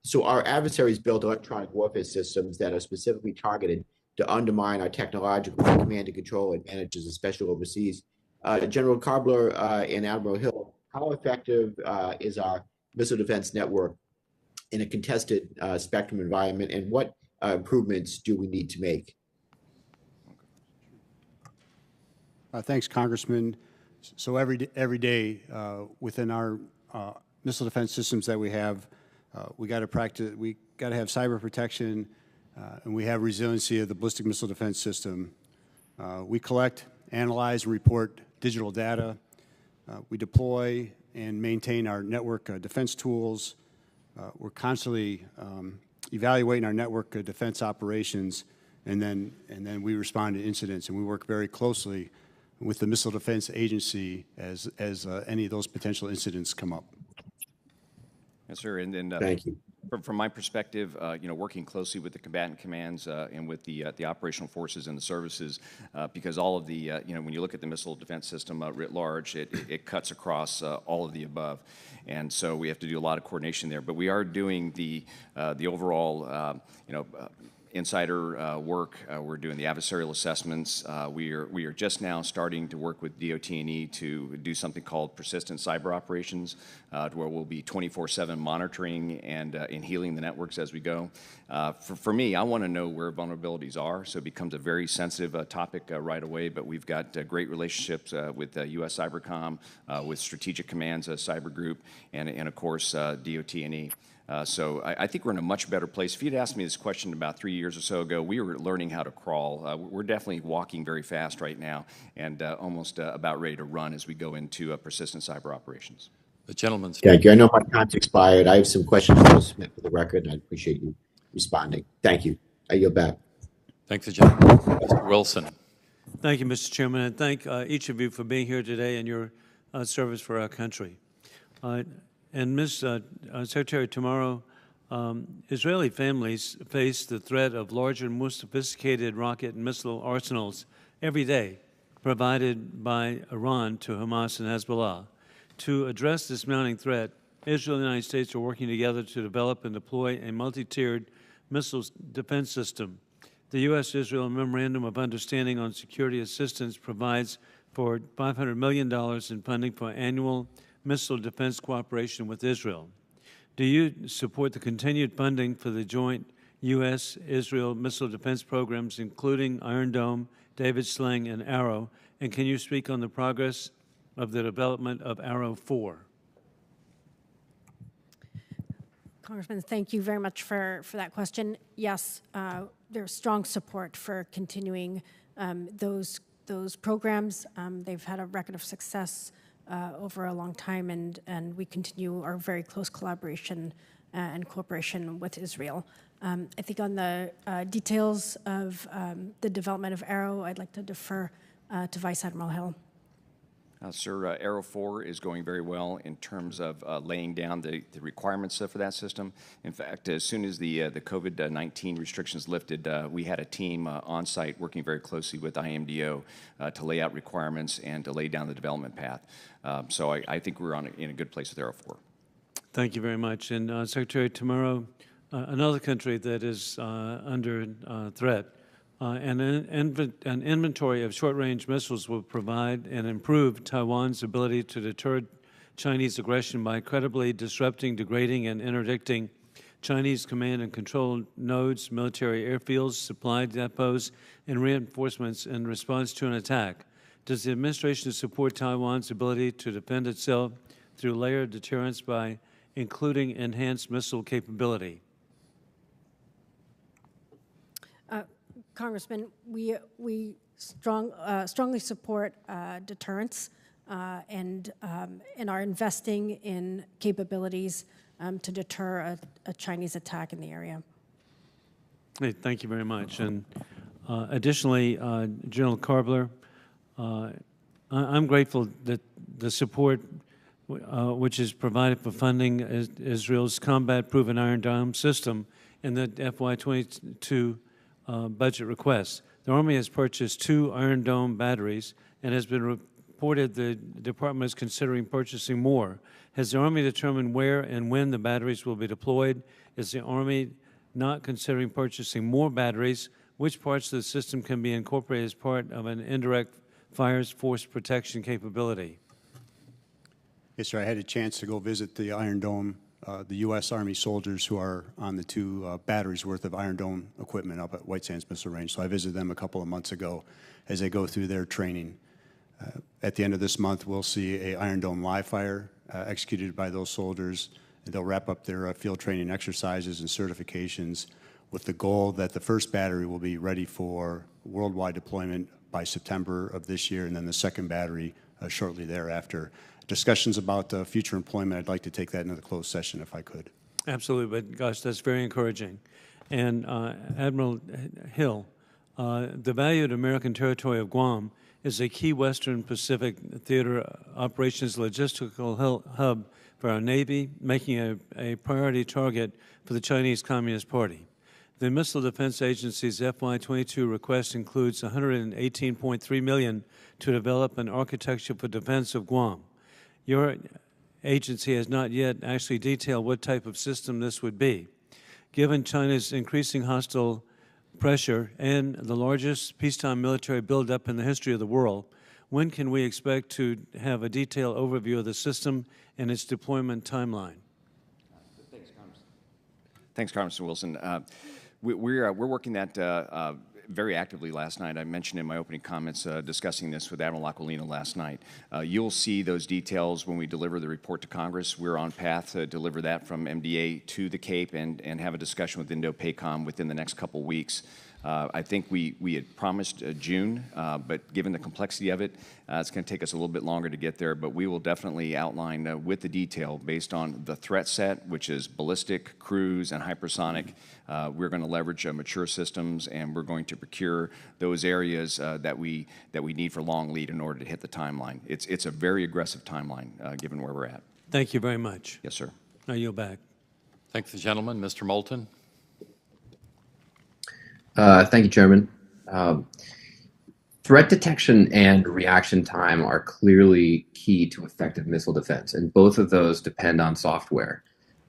So our adversaries build electronic warfare systems that are specifically targeted to undermine our technological command and control advantages, especially overseas. General Karbler and Admiral Hill, how effective is our missile defense network in a contested spectrum environment, and what improvements do we need to make? Thanks, Congressman. So every day within our missile defense systems that we have, we got to practice. We got to have cyber protection, and we have resiliency of the ballistic missile defense system. We collect, analyze, and report digital data. We deploy and maintain our network defense tools. We're constantly evaluating our network defense operations, and then we respond to incidents, and we work very closely with the Missile Defense Agency as any of those potential incidents come up. Yes, sir. And then Thank you. From my perspective, working closely with the combatant commands and with the operational forces and the services, because all of the, when you look at the missile defense system writ large, it cuts across all of the above. And so we have to do a lot of coordination there. But we are doing the overall, insider work. We're doing the adversarial assessments. We are just now starting to work with DOT&E to do something called persistent cyber operations, where we'll be 24/7 monitoring and healing the networks as we go. For me, I want to know where vulnerabilities are, so it becomes a very sensitive topic right away. But we've got great relationships with U.S. Cybercom, with Strategic Command's cyber group, and of course DOT&E. So I think we're in a much better place. If you'd asked me this question about 3 years or so ago, we were learning how to crawl. We're definitely walking very fast right now and almost about ready to run as we go into persistent cyber operations. The gentleman's. Thank you. I know my time's expired. I have some questions to submit for the record, and I appreciate you responding. Thank you. I yield back. Thanks, the gentleman. Mr. Wilson. Thank you, Mr. Chairman, and thank each of you for being here today and your service for our country. And Ms. Secretary Tomero, Israeli families face the threat of larger and more sophisticated rocket and missile arsenals every day provided by Iran to Hamas and Hezbollah. To address this mounting threat, Israel and the United States are working together to develop and deploy a multi-tiered missile defense system. The U.S.-Israel Memorandum of Understanding on Security Assistance provides for $500 million in funding for annual missile defense cooperation with Israel. Do you support the continued funding for the joint U.S.-Israel missile defense programs, including Iron Dome, David Sling, and Arrow? And can you speak on the progress of the development of Arrow 4? Congressman, thank you very much for that question. Yes, there's strong support for continuing those programs. They've had a record of success over a long time, and we continue our very close collaboration and cooperation with Israel. I think on the details of the development of Arrow, I'd like to defer to Vice Admiral Hill. Sir, Arrow 4 is going very well in terms of laying down the requirements for that system. In fact, as soon as the COVID-19 restrictions lifted, we had a team on site working very closely with IMDO to lay out requirements and to lay down the development path. So I think we're in a good place with Arrow 4. Thank you very much. And Secretary Tomero, another country that is under threat, an inventory of short-range missiles will provide and improve Taiwan's ability to deter Chinese aggression by credibly disrupting, degrading, and interdicting Chinese command and control nodes, military airfields, supply depots, and reinforcements in response to an attack. Does the administration support Taiwan's ability to defend itself through layered deterrence by including enhanced missile capability? Congressman, we strongly support deterrence and are investing in capabilities to deter a Chinese attack in the area. Hey, thank you very much. And additionally, General Karbler, I'm grateful that the support which is provided for funding Israel's combat-proven Iron Dome system in the FY22 budget requests. The Army has purchased 2 Iron Dome batteries and has been reported the Department is considering purchasing more. Has the Army determined where and when the batteries will be deployed? Is the Army not considering purchasing more batteries? Which parts of the system can be incorporated as part of an indirect fire force protection capability? Yes, sir. I had a chance to go visit the Iron Dome, the U.S. Army soldiers who are on the 2 batteries worth of Iron Dome equipment up at White Sands Missile Range. So I visited them a couple of months ago as they go through their training. At the end of this month, we'll see a Iron Dome live fire executed by those soldiers. And they'll wrap up their field training exercises and certifications with the goal that the first battery will be ready for worldwide deployment by September of this year, and then the second battery shortly thereafter. Discussions about future employment, I'd like to take that into the closed session if I could. Absolutely, but gosh, that's very encouraging. And Admiral Hill, the valued American territory of Guam is a key Western Pacific theater operations logistical hub for our Navy, making a priority target for the Chinese Communist Party. The Missile Defense Agency's FY22 request includes $118.3 million to develop an architecture for defense of Guam. Your agency has not yet actually detailed what type of system this would be. Given China's increasing hostile pressure and the largest peacetime military buildup in the history of the world, when can we expect to have a detailed overview of the system and its deployment timeline? Thanks, Congressman Wilson. We're working that very actively last night. I mentioned in my opening comments discussing this with Admiral Aquilina last night. You'll see those details when we deliver the report to Congress. We're on path to deliver that from MDA to the Cape and have a discussion with Indo-PACOM within the next couple weeks. I think we had promised June, but given the complexity of it, it's going to take us a little bit longer to get there, but we will definitely outline with the detail based on the threat set, which is ballistic, cruise, and hypersonic. We're going to leverage mature systems, and we're going to procure those areas that we need for long lead in order to hit the timeline. It's a very aggressive timeline given where we're at. Thank you very much. Yes, sir. I yield back. Thank the gentleman. Mr. Moulton. Thank you, Chairman. Threat detection and reaction time are clearly key to effective missile defense, and both of those depend on software.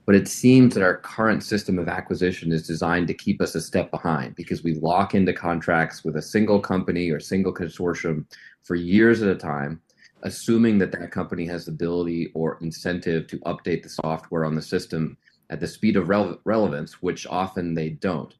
But it seems that our current system of acquisition is designed to keep us a step behind because we lock into contracts with a single company or single consortium for years at a time, assuming that that company has the ability or incentive to update the software on the system at the speed of relevance, which often they don't.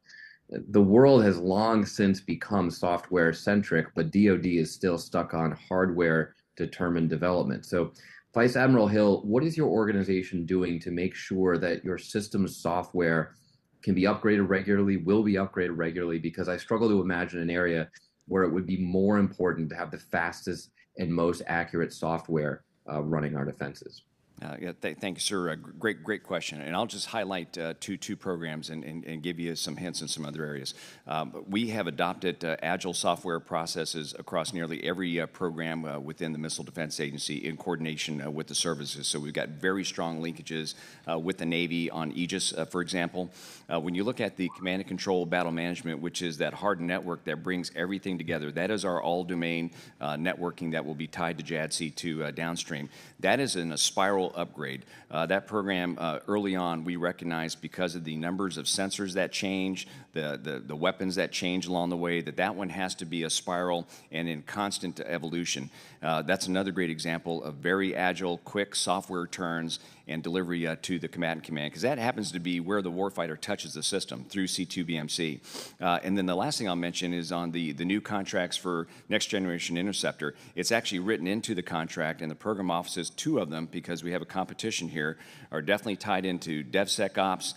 The world has long since become software-centric, but DoD is still stuck on hardware-determined development. So, Vice Admiral Hill, what is your organization doing to make sure that your system's software can be upgraded regularly, will be upgraded regularly? Because I struggle to imagine an area where it would be more important to have the fastest and most accurate software running our defenses. Thank you, sir. Great question. And I'll just highlight two programs and give you some hints in some other areas. We have adopted agile software processes across nearly every program within the Missile Defense Agency in coordination with the services. So we've got very strong linkages with the Navy on Aegis, for example. When you look at the command and control battle management, which is that hard network that brings everything together, that is our all-domain networking that will be tied to JADC2 downstream. That is in a spiral upgrade. That program, early on, we recognized because of the numbers of sensors that change, the weapons that change along the way, that one has to be a spiral and in constant evolution. That's another great example of very agile, quick software turns and delivery to the combatant command, because that happens to be where the warfighter touches the system through C2BMC. And then the last thing I'll mention is on the new contracts for Next Generation Interceptor. It's actually written into the contract, and the program offices, two of them, because we have a competition here, are definitely tied into DevSecOps,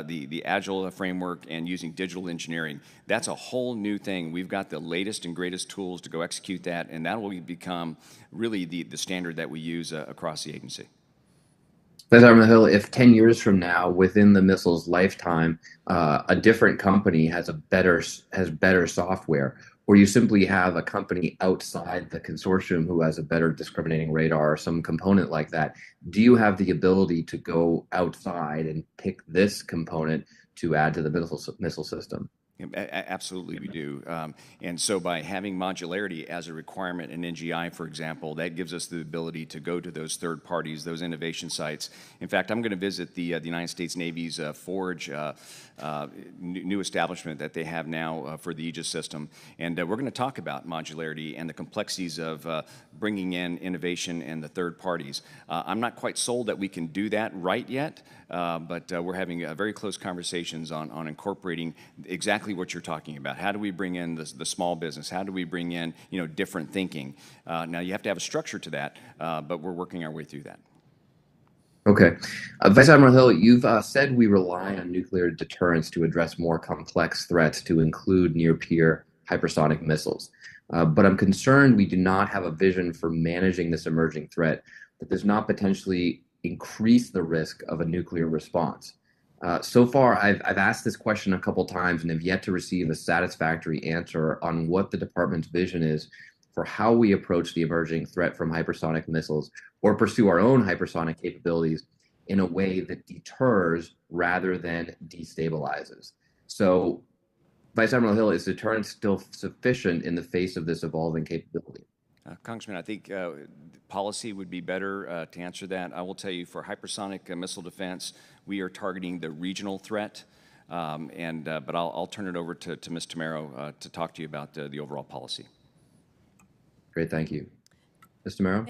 the Agile framework, and using digital engineering. That's a whole new thing. We've got the latest and greatest tools to go execute that, and that will become really the standard that we use across the agency. Vice Admiral Hill, if 10 years from now, within the missile's lifetime, a different company has better software, or you simply have a company outside the consortium who has a better discriminating radar or some component like that, do you have the ability to go outside and pick this component to add to the missile system? Absolutely, we do. And so by having modularity as a requirement in NGI, for example, that gives us the ability to go to those third parties, those innovation sites. In fact, I'm going to visit the United States Navy's Forge new establishment that they have now for the Aegis system. And we're going to talk about modularity and the complexities of bringing in innovation and the third parties. I'm not quite sold that we can do that right yet, but we're having very close conversations on incorporating exactly what you're talking about. How do we bring in the small business? How do we bring in different thinking? Now you have to have a structure to that, but we're working our way through that. Okay. Vice Admiral Hill, you've said we rely on nuclear deterrence to address more complex threats, to include near-peer hypersonic missiles. But I'm concerned we do not have a vision for managing this emerging threat that does not potentially increase the risk of a nuclear response. So far, I've asked this question a couple times and have yet to receive a satisfactory answer on what the department's vision is for how we approach the emerging threat from hypersonic missiles or pursue our own hypersonic capabilities in a way that deters rather than destabilizes. So, Vice Admiral Hill, is deterrence still sufficient in the face of this evolving capability? Congressman, I think policy would be better to answer that. I will tell you, for hypersonic missile defense, we are targeting the regional threat. But I'll turn it over to Ms. Tomero to talk to you about the overall policy. Great, thank you. Ms. Tomero?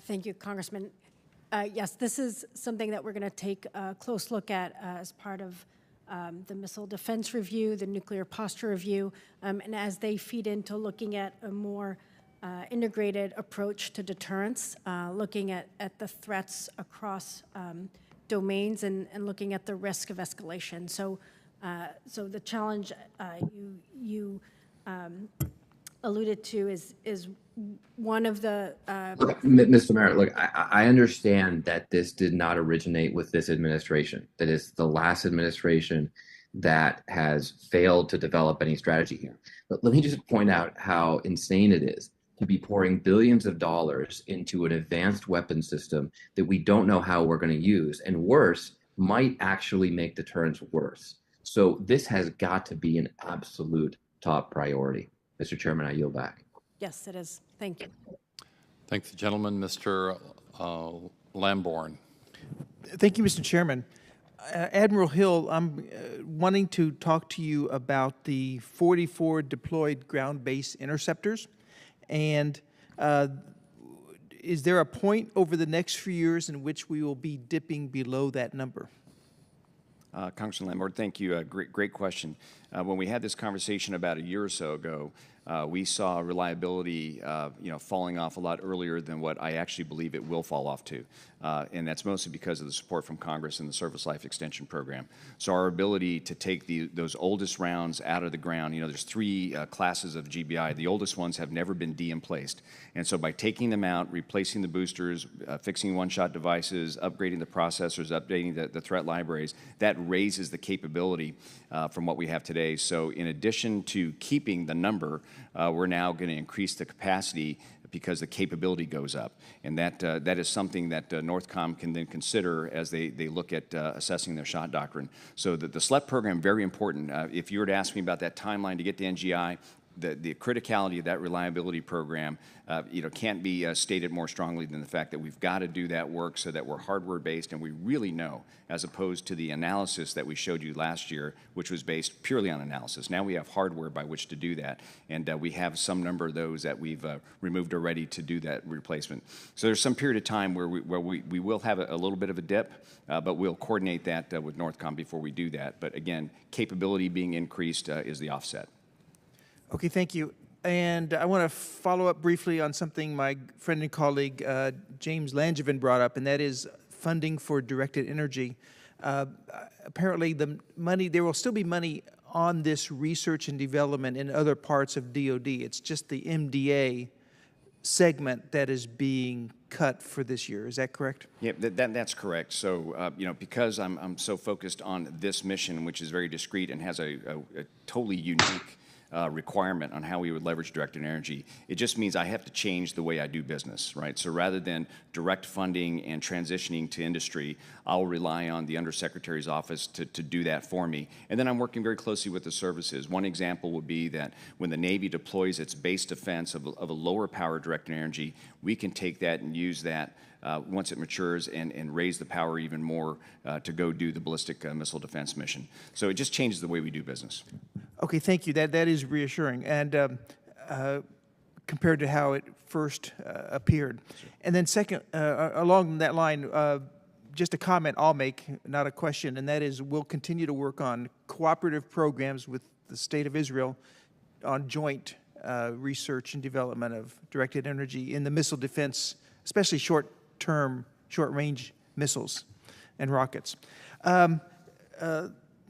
Thank you, Congressman. Yes, this is something that we're going to take a close look at as part of the Missile Defense Review, the Nuclear Posture Review, and as they feed into looking at a more integrated approach to deterrence, looking at the threats across domains and looking at the risk of escalation. So the challenge you alluded to is one of the... Mr. Tomero, look, I understand that this did not originate with this administration. That is the last administration that has failed to develop any strategy here. But let me just point out how insane it is to be pouring billions of dollars into an advanced weapon system that we don't know how we're going to use, and worse, might actually make deterrence worse. So this has got to be an absolute top priority. Mr. Chairman, I yield back. Yes, it is. Thank you. Thank the gentleman. Mr. Lamborn. Thank you, Mr. Chairman. Admiral Hill, I'm wanting to talk to you about the 44 deployed ground-based interceptors. And is there a point over the next few years in which we will be dipping below that number? Congressman Lamborn, thank you. Great question. When we had this conversation about a year or so ago, we saw reliability, falling off a lot earlier than what I actually believe it will fall off to, and that's mostly because of the support from Congress and the Service Life Extension Program. So our ability to take those oldest rounds out of the ground, there's three classes of GBI. The oldest ones have never been de-emplaced, and so by taking them out, replacing the boosters, fixing one-shot devices, upgrading the processors, updating the threat libraries, that raises the capability from what we have today. So in addition to keeping the number, we're now going to increase the capacity because the capability goes up. And that is something that Northcom can then consider as they look at assessing their shot doctrine. So the SLEP program, very important. If you were to ask me about that timeline to get to NGI, the criticality of that reliability program, can't be stated more strongly than the fact that we've got to do that work so that we're hardware-based and we really know, as opposed to the analysis that we showed you last year, which was based purely on analysis. Now we have hardware by which to do that, and we have some number of those that we've removed already to do that replacement. So there's some period of time where we will have a little bit of a dip, but we'll coordinate that with Northcom before we do that. But again, capability being increased is the offset. Okay, thank you. And I want to follow up briefly on something my friend and colleague James Langevin brought up, and that is funding for directed energy. Apparently, there will still be money on this research and development in other parts of DoD. It's just the MDA segment that is being cut for this year. Is that correct? Yeah, that's correct. So, because I'm so focused on this mission, which is very discrete and has a totally unique requirement on how we would leverage directed energy, it just means I have to change the way I do business, right? So rather than direct funding and transitioning to industry, I'll rely on the Undersecretary's office to do that for me. And then I'm working very closely with the services. One example would be that when the Navy deploys its base defense of a lower power directed energy, we can take that and use that once it matures and raise the power even more to go do the ballistic missile defense mission. So it just changes the way we do business. Okay, thank you. That is reassuring, and compared to how it first appeared. And then second, along that line, just a comment I'll make, not a question, and that is we'll continue to work on cooperative programs with the State of Israel on joint research and development of directed energy in the missile defense, especially short-range missiles and rockets.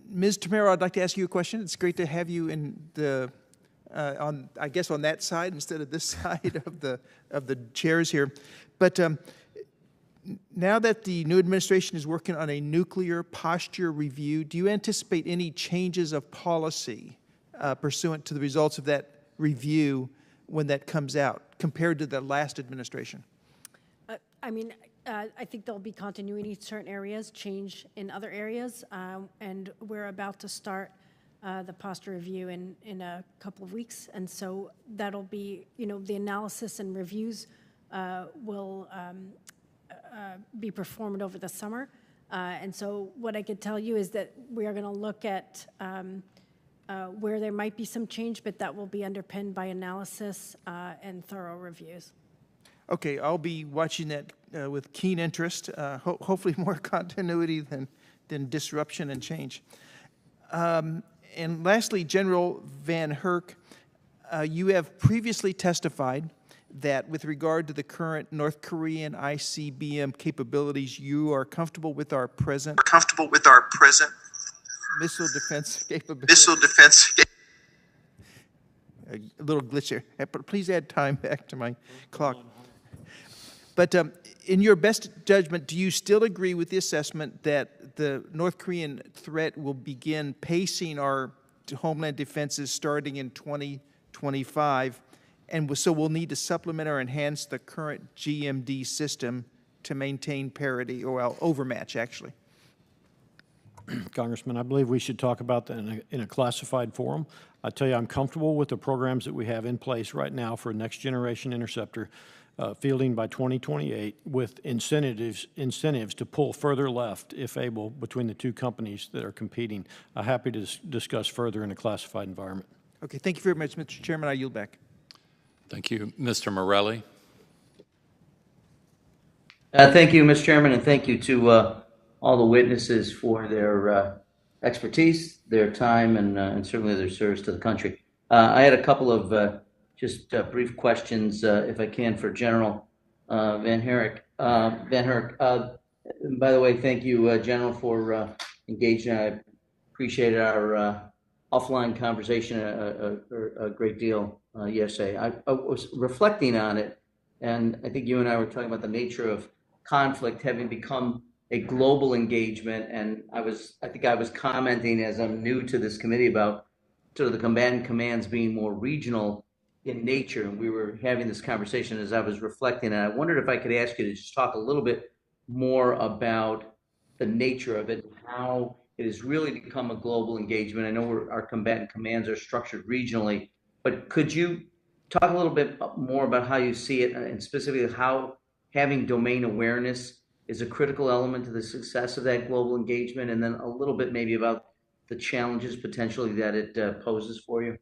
Ms. Tomero, I'd like to ask you a question. It's great to have you in the, on that side instead of this side of the chairs here. But now that the new administration is working on a nuclear posture review, do you anticipate any changes of policy pursuant to the results of that review when that comes out compared to the last administration? I mean, I think there'll be continuity in certain areas, change in other areas, and we're about to start the posture review in a couple of weeks, and so that'll be, the analysis and reviews will be performed over the summer, and so what I could tell you is that we are going to look at where there might be some change, but that will be underpinned by analysis and thorough reviews. Okay, I'll be watching that with keen interest. Hopefully, more continuity than disruption and change. And lastly, General VanHerck, you have previously testified that with regard to the current North Korean ICBM capabilities, you are comfortable with our present missile defense capabilities. A little glitch here. Please add time back to my clock. But in your best judgment, do you still agree with the assessment that the North Korean threat will begin pacing our homeland defenses starting in 2025, and so we'll need to supplement or enhance the current GMD system to maintain parity, or overmatch, actually? Congressman, I believe we should talk about that in a classified forum. I tell you, I'm comfortable with the programs that we have in place right now for next generation interceptor fielding by 2028, with incentives to pull further left, if able, between the two companies that are competing. I'm happy to discuss further in a classified environment. Okay, thank you very much, Mr. Chairman. I yield back. Thank you. Mr. Morelli. Thank you, Mr. Chairman, and thank you to all the witnesses for their expertise, their time, and certainly their service to the country. I had a couple of just brief questions, if I can, for General VanHerck. By the way, thank you, General, for engaging. I appreciated our offline conversation a great deal yesterday. I was reflecting on it, and I think you and I were talking about the nature of conflict having become a global engagement, and I think I was commenting, as I'm new to this committee, about sort of the combatant commands being more regional in nature, and we were having this conversation as I was reflecting, and I wondered if I could ask you to just talk a little bit more about the nature of it, how it has really become a global engagement. I know our combatant commands are structured regionally, but could you talk a little bit more about how you see it, and specifically how having domain awareness is a critical element to the success of that global engagement, and then a little bit maybe about the challenges potentially that it poses for you?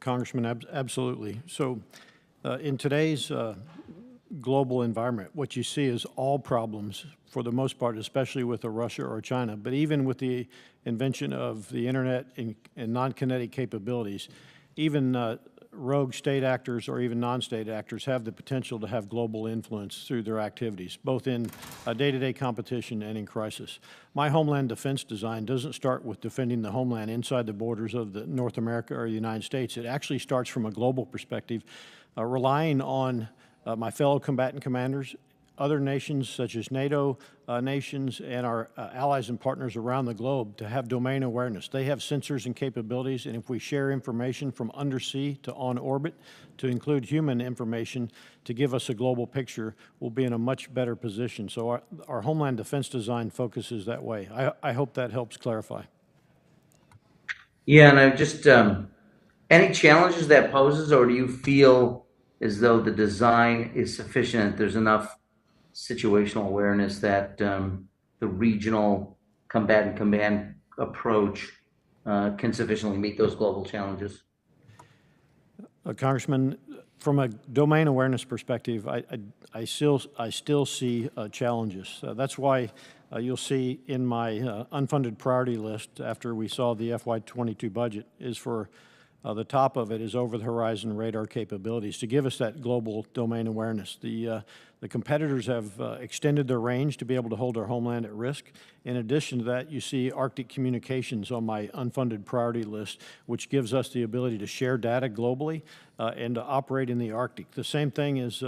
Congressman, absolutely. So in today's global environment, what you see is all problems, for the most part, especially with a Russia or China, but even with the invention of the internet and non-kinetic capabilities, even rogue state actors or even non-state actors have the potential to have global influence through their activities, both in day-to-day competition and in crisis. My homeland defense design doesn't start with defending the homeland inside the borders of North America or the United States. It actually starts from a global perspective, relying on my fellow combatant commanders, other nations such as NATO nations, and our allies and partners around the globe to have domain awareness. They have sensors and capabilities, and if we share information from undersea to on orbit, to include human information to give us a global picture, we'll be in a much better position. So our homeland defense design focuses that way. I hope that helps clarify. Yeah, and I just, any challenges that poses, or do you feel as though the design is sufficient, there's enough situational awareness that the regional combatant command approach can sufficiently meet those global challenges? Congressman, from a domain awareness perspective, I still see challenges. That's why you'll see in my unfunded priority list after we saw the FY22 budget is for the top of it is over-the-horizon radar capabilities to give us that global domain awareness. The competitors have extended their range to be able to hold our homeland at risk. In addition to that, you see Arctic communications on my unfunded priority list, which gives us the ability to share data globally and to operate in the Arctic. The same thing as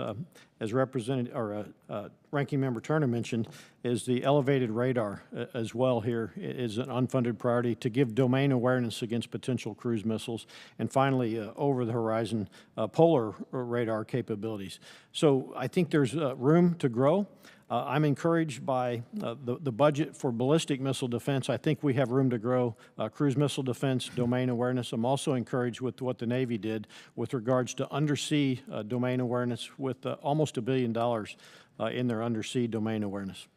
Ranking Member Turner mentioned, is the elevated radar as well here is an unfunded priority to give domain awareness against potential cruise missiles. And finally, over-the-horizon polar radar capabilities. So I think there's room to grow. I'm encouraged by the budget for ballistic missile defense. I think we have room to grow cruise missile defense, domain awareness. I'm also encouraged with what the Navy did with regards to undersea domain awareness with almost $1 billion in their undersea domain awareness.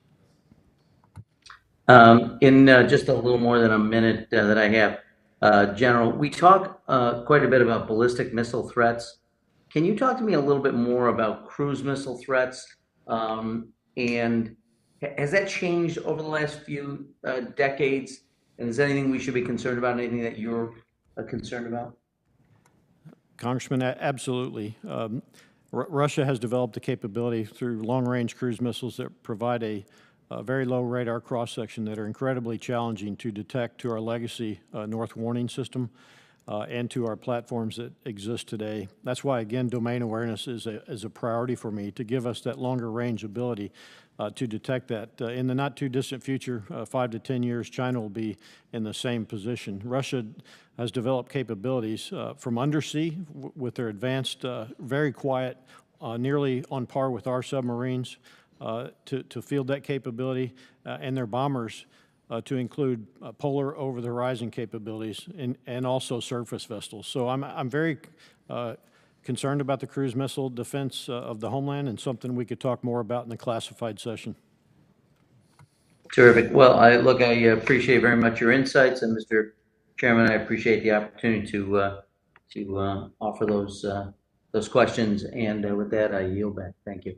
In just a little more than a minute that I have, General, we talk quite a bit about ballistic missile threats. Can you talk to me a little bit more about cruise missile threats? And has that changed over the last few decades? And is there anything we should be concerned about, anything that you're concerned about? Congressman, absolutely. Russia has developed a capability through long-range cruise missiles that provide a very low radar cross-section that are incredibly challenging to detect to our legacy North Warning System and to our platforms that exist today. That's why, again, domain awareness is a priority for me to give us that longer range ability to detect that. In the not-too-distant future, 5 to 10 years, China will be in the same position. Russia has developed capabilities from undersea with their advanced, very quiet, nearly on par with our submarines, to field that capability, and their bombers to include polar over-the-horizon capabilities and also surface vessels. So I'm very concerned about the cruise missile defense of the homeland, and something we could talk more about in the classified session. Terrific. Well, I appreciate very much your insights, and Mr. Chairman, I appreciate the opportunity to offer those questions. And with that, I yield back. Thank you.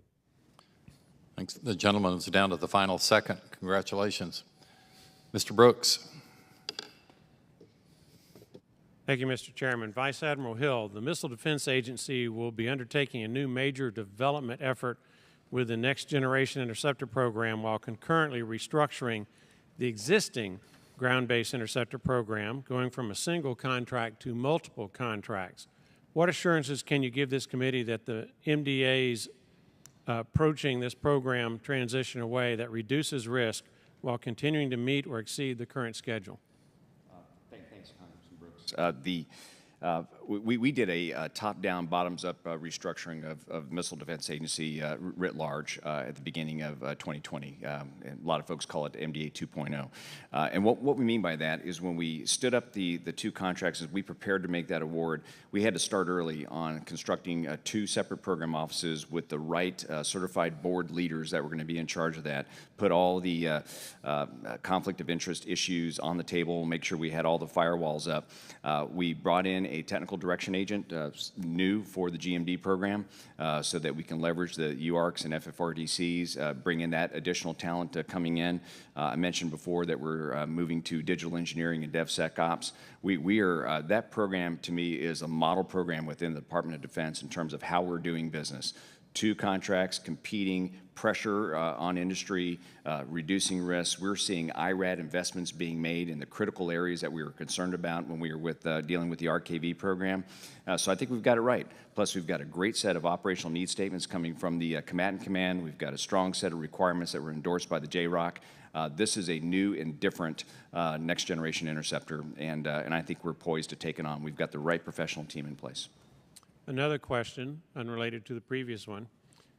Thanks. The gentleman is down to the final second. Congratulations. Mr. Brooks. Thank you, Mr. Chairman. Vice Admiral Hill, the Missile Defense Agency will be undertaking a new major development effort with the Next Generation Interceptor program while concurrently restructuring the existing ground-based interceptor program, going from a single contract to multiple contracts. What assurances can you give this committee that the MDA's approaching this program transition in a way that reduces risk while continuing to meet or exceed the current schedule? Thanks, Congressman Brooks. We did a top-down, bottoms-up restructuring of Missile Defense Agency writ large at the beginning of 2020. And a lot of folks call it MDA 2.0. And what we mean by that is when we stood up the two contracts, as we prepared to make that award, we had to start early on constructing two separate program offices with the right certified board leaders that were going to be in charge of that, put all the conflict of interest issues on the table, make sure we had all the firewalls up. We brought in a technical direction agent, new for the GMD program, so that we can leverage the UARCs and FFRDCs, bring in that additional talent coming in. I mentioned before that we're moving to digital engineering and DevSecOps. We are, that program to me is a model program within the Department of Defense in terms of how we're doing business. Two contracts, competing, pressure on industry, reducing risks. We're seeing IRAD investments being made in the critical areas that we were concerned about when we were dealing with the RKV program. So I think we've got it right. Plus, we've got a great set of operational needs statements coming from the Combatant Command. We've got a strong set of requirements that were endorsed by the JROC. This is a new and different next generation interceptor, and I think we're poised to take it on. We've got the right professional team in place. Another question, unrelated to the previous one.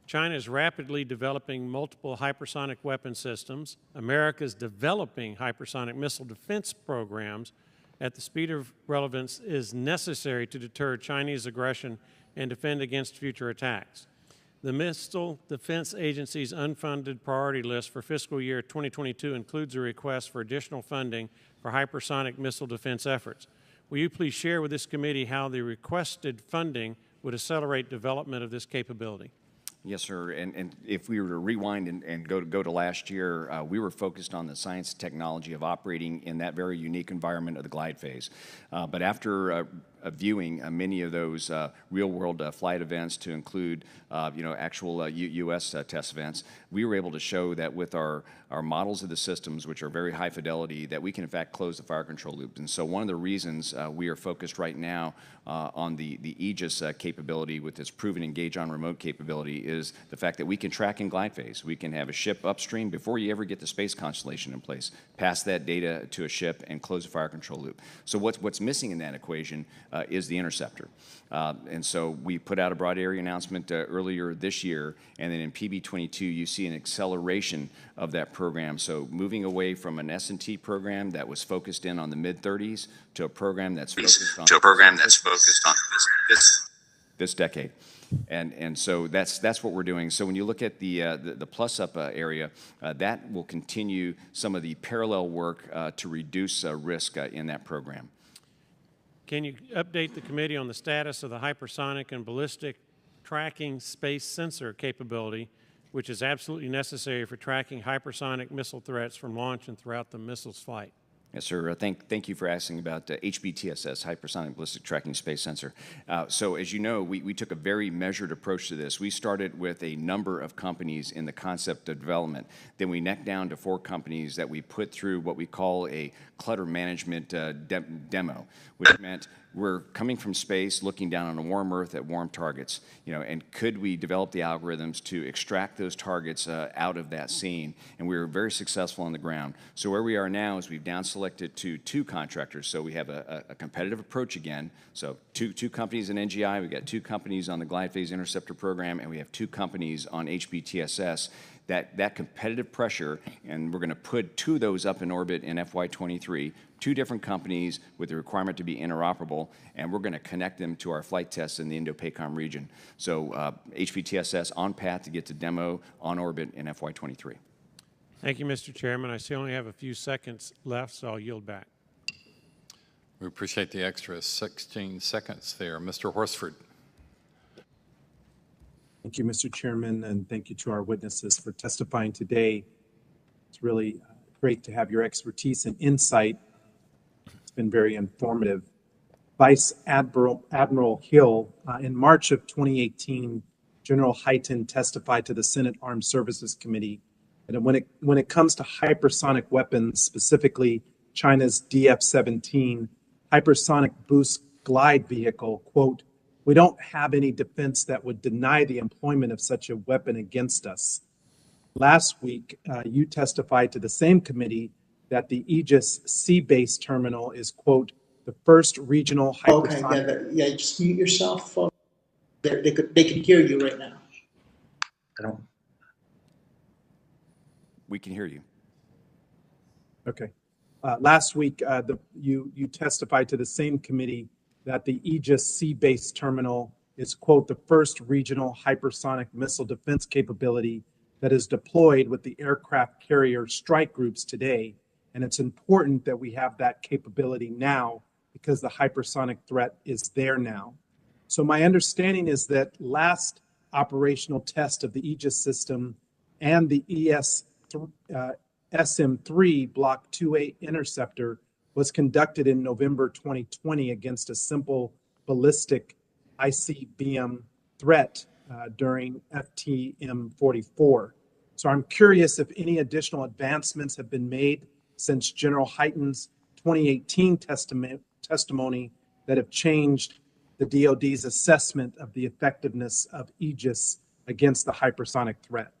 China is rapidly developing multiple hypersonic weapon systems. America is developing hypersonic missile defense programs at the speed of relevance is necessary to deter Chinese aggression and defend against future attacks. The Missile Defense Agency's unfunded priority list for fiscal year 2022 includes a request for additional funding for hypersonic missile defense efforts. Will you please share with this committee how the requested funding would accelerate development of this capability? Yes, sir. And if we were to rewind and go to last year, we were focused on the science and technology of operating in that very unique environment of the glide phase. But after viewing many of those real-world flight events to include, actual U.S. test events, we were able to show that with our models of the systems, which are very high fidelity, that we can in fact close the fire control loop. And so one of the reasons we are focused right now on the Aegis capability with this proven engage on remote capability is the fact that we can track in glide phase. We can have a ship upstream before you ever get the space constellation in place, pass that data to a ship and close the fire control loop. So what's missing in that equation is the Interceptor. And so we put out a broad area announcement earlier this year, and then in PB22 you see an acceleration of that program. So moving away from an S&T program that was focused in on the mid-30s to a program that's focused on this decade. And so that's what we're doing. So when you look at the plus-up area, that will continue some of the parallel work to reduce risk in that program. Can you update the committee on the status of the hypersonic and ballistic tracking space sensor capability, which is absolutely necessary for tracking hypersonic missile threats from launch and throughout the missile's flight? Yes, sir. Thank you for asking about HBTSS, Hypersonic Ballistic Tracking Space Sensor. So as you know, we took a very measured approach to this. We started with a number of companies in the concept of development. Then we necked down to 4 companies that we put through what we call a clutter management demo, which meant we're coming from space, looking down on a warm Earth at warm targets, and could we develop the algorithms to extract those targets out of that scene? And we were very successful on the ground. So where we are now is we've down selected to 2 contractors. So we have a competitive approach again. So two companies in NGI, we've got 2 companies on the Glide Phase Interceptor program, and we have 2 companies on HBTSS. That competitive pressure, and we're going to put 2 of those up in orbit in FY23, 2 different companies with the requirement to be interoperable, and we're going to connect them to our flight tests in the Indo-PACOM region. So HBTSS on path to get to demo on orbit in FY23. Thank you, Mr. Chairman. I see I only have a few seconds left, so I'll yield back. We appreciate the extra 16 seconds there. Mr. Horsford. Thank you, Mr. Chairman, and thank you to our witnesses for testifying today. It's really great to have your expertise and insight. It's been very informative. Vice Admiral Hill, in March of 2018, General Hyten testified to the Senate Armed Services Committee that when it comes to hypersonic weapons, specifically China's DF-17 hypersonic boost glide vehicle, quote, "We don't have any defense that would deny the employment of such a weapon against us." Last week, you testified to the same committee that the Aegis Sea Base Terminal is, quote, "the first regional hypersonic..." Okay, yeah, just mute yourself. They can hear you right now. I don't. We can hear you. Okay. Last week, you testified to the same committee that the Aegis Sea Base Terminal is, quote, "the first regional hypersonic missile defense capability that is deployed with the aircraft carrier strike groups today. And it's important that we have that capability now because the hypersonic threat is there now." So my understanding is that last operational test of the Aegis system and the SM-3 Block 2A Interceptor was conducted in November 2020 against a simple ballistic ICBM threat during FTM-44. So I'm curious if any additional advancements have been made since General Hyten's 2018 testimony that have changed the DoD's assessment of the effectiveness of Aegis against the hypersonic threat.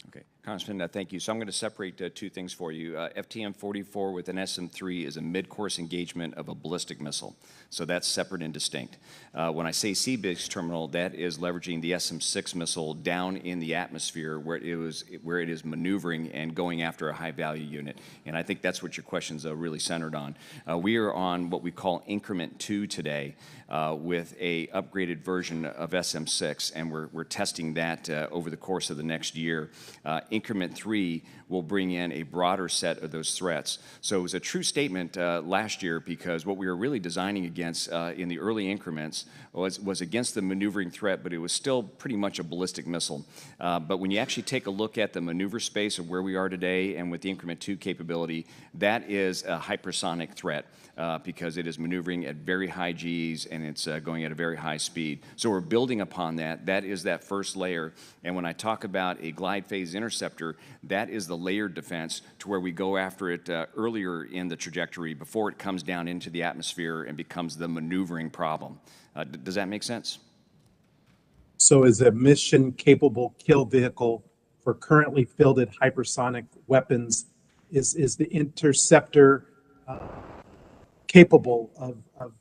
Okay, Congressman, thank you. So I'm going to separate 2 things for you. FTM-44 with an SM-3 is a mid-course engagement of a ballistic missile. So that's separate and distinct. When I say Sea Base Terminal, that is leveraging the SM-6 missile down in the atmosphere where it is maneuvering and going after a high-value unit. And I think that's what your question's really centered on. We are on what we call Increment 2 today with a upgraded version of SM-6, and we're testing that over the course of the next year. Increment 3 will bring in a broader set of those threats. So it was a true statement last year because what we were really designing against in the early increments was against the maneuvering threat, but it was still pretty much a ballistic missile. But when you actually take a look at the maneuver space of where we are today and with the Increment 2 capability, that is a hypersonic threat because it is maneuvering at very high Gs and it's going at a very high speed. So we're building upon that. That is that first layer. And when I talk about a glide phase interceptor, that is the layered defense to where we go after it earlier in the trajectory before it comes down into the atmosphere and becomes the maneuvering problem. Does that make sense? So is a mission-capable kill vehicle for currently fielded hypersonic weapons, is the Interceptor capable of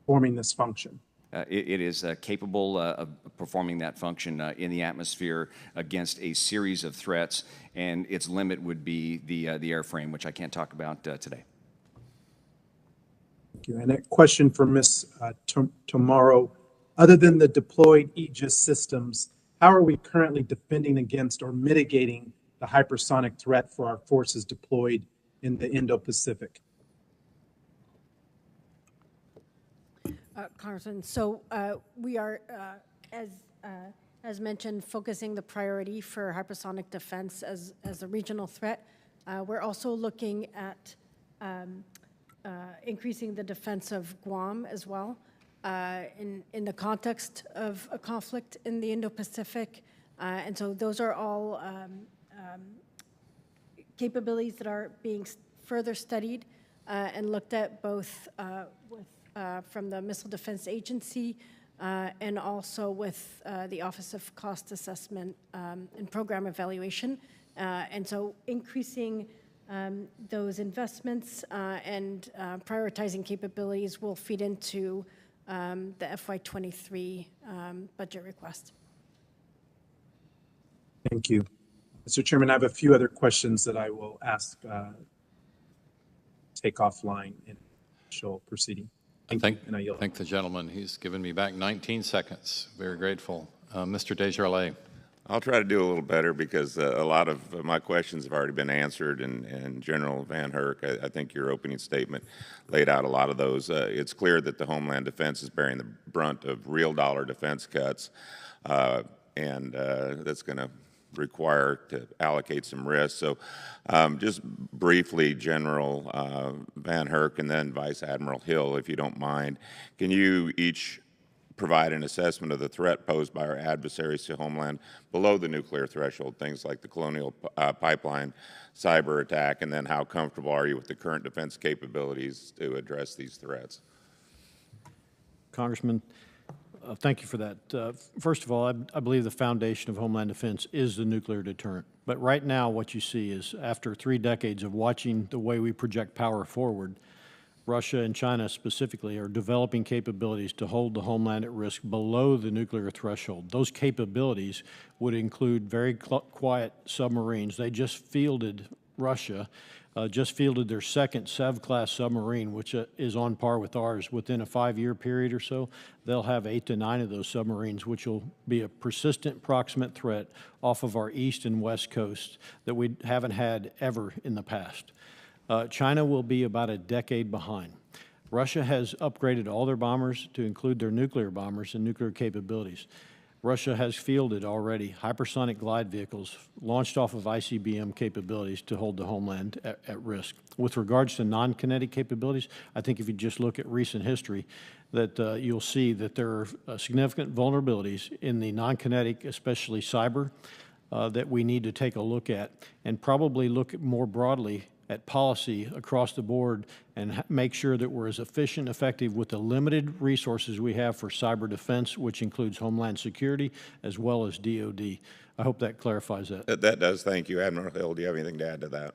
performing this function? It is capable of performing that function in the atmosphere against a series of threats, and its limit would be the airframe, which I can't talk about today. Thank you. And a question for Ms. Tomero. Other than the deployed Aegis systems, how are we currently defending against or mitigating the hypersonic threat for our forces deployed in the Indo-Pacific? Congressman, so we are, as mentioned, focusing the priority for hypersonic defense as a regional threat. We're also looking at increasing the defense of Guam as well in the context of a conflict in the Indo-Pacific. And so those are all capabilities that are being further studied and looked at both from the Missile Defense Agency and also with the Office of Cost Assessment and Program Evaluation. And so increasing those investments and prioritizing capabilities will feed into the FY23 budget request. Thank you. Mr. Chairman, I have a few other questions that I will ask, take offline in initial proceeding. I thank the gentleman. He's given me back 19 seconds. Very grateful. Mr. Desjardins. I'll try to do a little better because a lot of my questions have already been answered, and General VanHerck, I think your opening statement laid out a lot of those. It's clear that the Homeland Defense is bearing the brunt of real dollar defense cuts, and that's going to require to allocate some risk. So just briefly, General VanHerck and then Vice Admiral Hill, if you don't mind, can you each provide an assessment of the threat posed by our adversaries to Homeland below the nuclear threshold, things like the Colonial Pipeline cyber attack, and then how comfortable are you with the current defense capabilities to address these threats? Congressman, thank you for that. First of all, I believe the foundation of Homeland Defense is the nuclear deterrent. But right now, what you see is after 3 decades of watching the way we project power forward, Russia and China specifically are developing capabilities to hold the homeland at risk below the nuclear threshold. Those capabilities would include very quiet submarines. They just fielded, Russia just fielded their second SEV-class submarine, which is on par with ours. Within a 5-year period or so, they'll have 8 to 9 of those submarines, which will be a persistent proximate threat off of our east and west coast that we haven't had ever in the past. China will be about a decade behind. Russia has upgraded all their bombers to include their nuclear bombers and nuclear capabilities. Russia has fielded already hypersonic glide vehicles launched off of ICBM capabilities to hold the homeland at risk. With regards to non-kinetic capabilities, I think if you just look at recent history, that you'll see that there are significant vulnerabilities in the non-kinetic, especially cyber, that we need to take a look at and probably look more broadly at policy across the board and make sure that we're as efficient and effective with the limited resources we have for cyber defense, which includes Homeland Security as well as DOD. I hope that clarifies that. That does. Thank you. Admiral Hill, do you have anything to add to that?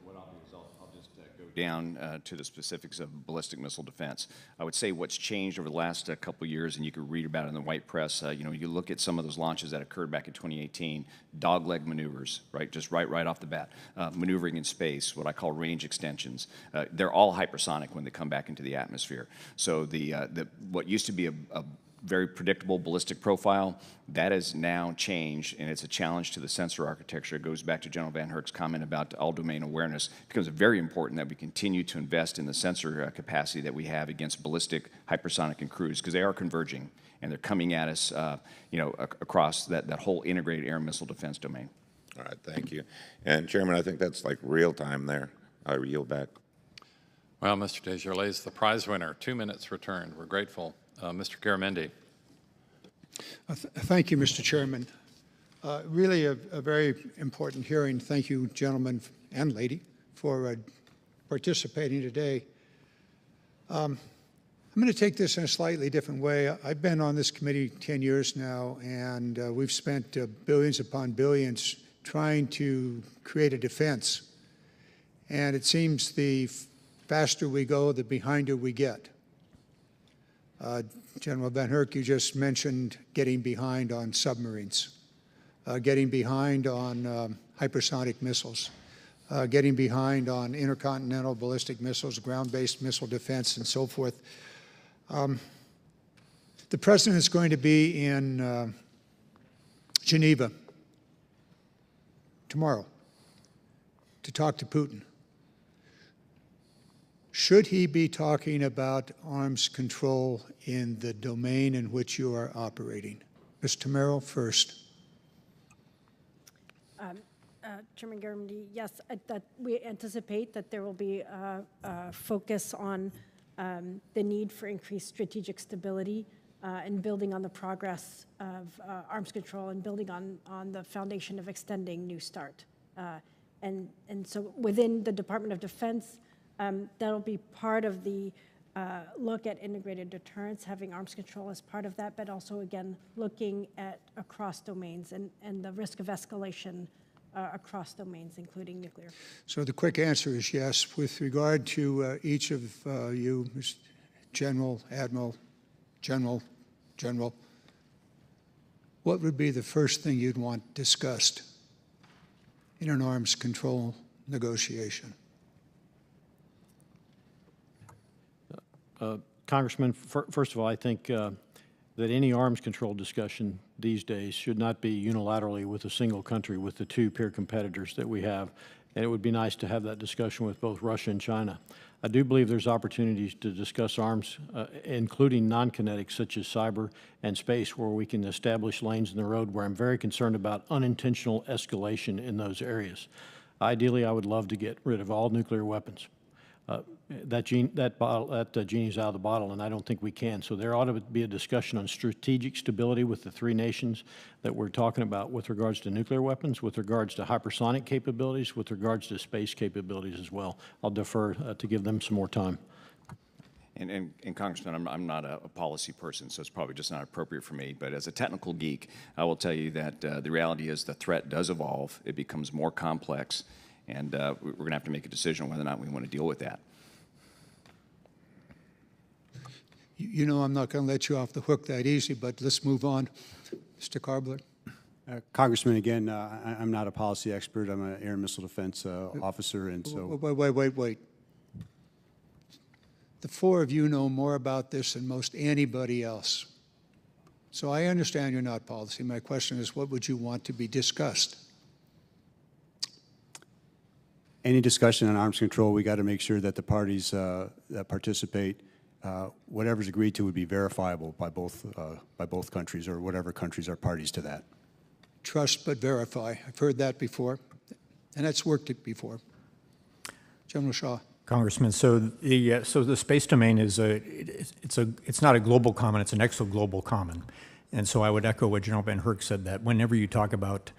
What I'll do is I'll just go down to the specifics of ballistic missile defense. I would say what's changed over the last couple of years, and you can read about it in the white press, you look at some of those launches that occurred back in 2018, dogleg maneuvers, right, just right off the bat, maneuvering in space, what I call range extensions. They're all hypersonic when they come back into the atmosphere. So what used to be a very predictable ballistic profile, that has now changed, and it's a challenge to the sensor architecture. It goes back to General VanHerck's comment about all-domain awareness. It becomes very important that we continue to invest in the sensor capacity that we have against ballistic, hypersonic, and cruise, because they are converging, and they're coming at us across that whole integrated air and missile defense domain. All right, thank you. And Chairman, I think that's like real time there. I yield back. Well, Mr. Desjardins, the prize winner, 2 minutes returned. We're grateful. Mr. Garamendi. Thank you, Mr. Chairman. Really a very important hearing. Thank you, gentlemen and lady, for participating today. I'm going to take this in a slightly different way. I've been on this committee 10 years now, and we've spent billions upon billions trying to create a defense. And it seems the faster we go, the behinder we get. General VanHerck, you just mentioned getting behind on submarines, getting behind on hypersonic missiles, getting behind on intercontinental ballistic missiles, ground-based missile defense, and so forth. The President is going to be in Geneva tomorrow to talk to Putin. Should he be talking about arms control in the domain in which you are operating? Ms. Tomero first. Chairman Garamendi, yes, that we anticipate that there will be a focus on the need for increased strategic stability and building on the progress of arms control and building on the foundation of extending New START. And so within the Department of Defense, that'll be part of the look at integrated deterrence, having arms control as part of that, but also, again, looking at across domains and the risk of escalation across domains, including nuclear. So the quick answer is yes. With regard to each of you, Mr. General, Admiral, General, what would be the first thing you'd want discussed in an arms control negotiation? Congressman, first of all, I think that any arms control discussion these days should not be unilaterally with a single country, with the two peer competitors that we have. And it would be nice to have that discussion with both Russia and China. I do believe there's opportunities to discuss arms, including non-kinetic, such as cyber and space, where we can establish lanes in the road, where I'm very concerned about unintentional escalation in those areas. Ideally, I would love to get rid of all nuclear weapons. That genie's out of the bottle, and I don't think we can. So there ought to be a discussion on strategic stability with the three nations that we're talking about with regards to nuclear weapons, with regards to hypersonic capabilities, with regards to space capabilities as well. I'll defer to give them some more time. And Congressman, I'm not a policy person, so it's probably just not appropriate for me. But as a technical geek, I will tell you that the reality is the threat does evolve. It becomes more complex. And we're going to have to make a decision on whether or not we want to deal with that. You know I'm not going to let you off the hook that easy, but let's move on. Mr. Karbler. Congressman, again, I'm not a policy expert. I'm an air and missile defense officer, and so... Wait. The four of you know more about this than most anybody else. So I understand you're not policy. My question is, what would you want to be discussed? Any discussion on arms control, we got to make sure that the parties that participate, whatever's agreed to would be verifiable by both countries or whatever countries are parties to that. Trust but verify. I've heard that before, and that's worked it before. General Shaw. Congressman, so the space domain is it's not a global common, it's an exoglobal common. And so I would echo what General VanHerck said, that whenever you talk about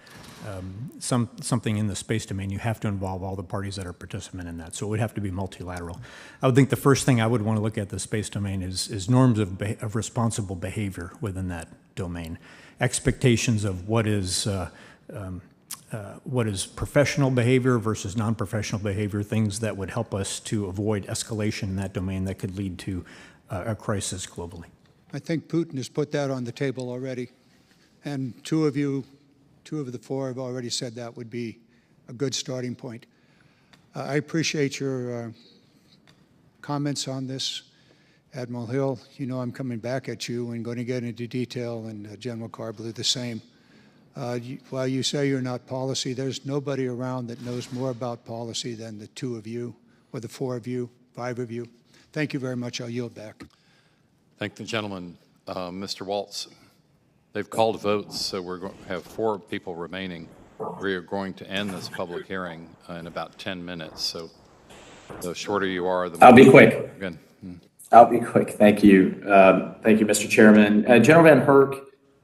something in the space domain, you have to involve all the parties that are participant in that. So it would have to be multilateral. I would think the first thing I would want to look at the space domain is norms of responsible behavior within that domain, expectations of what is professional behavior versus non-professional behavior, things that would help us to avoid escalation in that domain that could lead to a crisis globally. I think Putin has put that on the table already, and two of the four have already said that would be a good starting point. I appreciate your comments on this. Admiral Hill, you know I'm coming back at you and going to get into detail, and General Karbler the same. While you say you're not policy, there's nobody around that knows more about policy than the two of you, or the four of you, five of you. Thank you very much. I'll yield back. Thank the gentleman. Mr. Waltz, they've called votes, so we're going to have 4 people remaining. We are going to end this public hearing in about 10 minutes, so the shorter you are, the more... I'll be quick. Good. I'll be quick. Thank you. Thank you, Mr. Chairman. General VanHerck,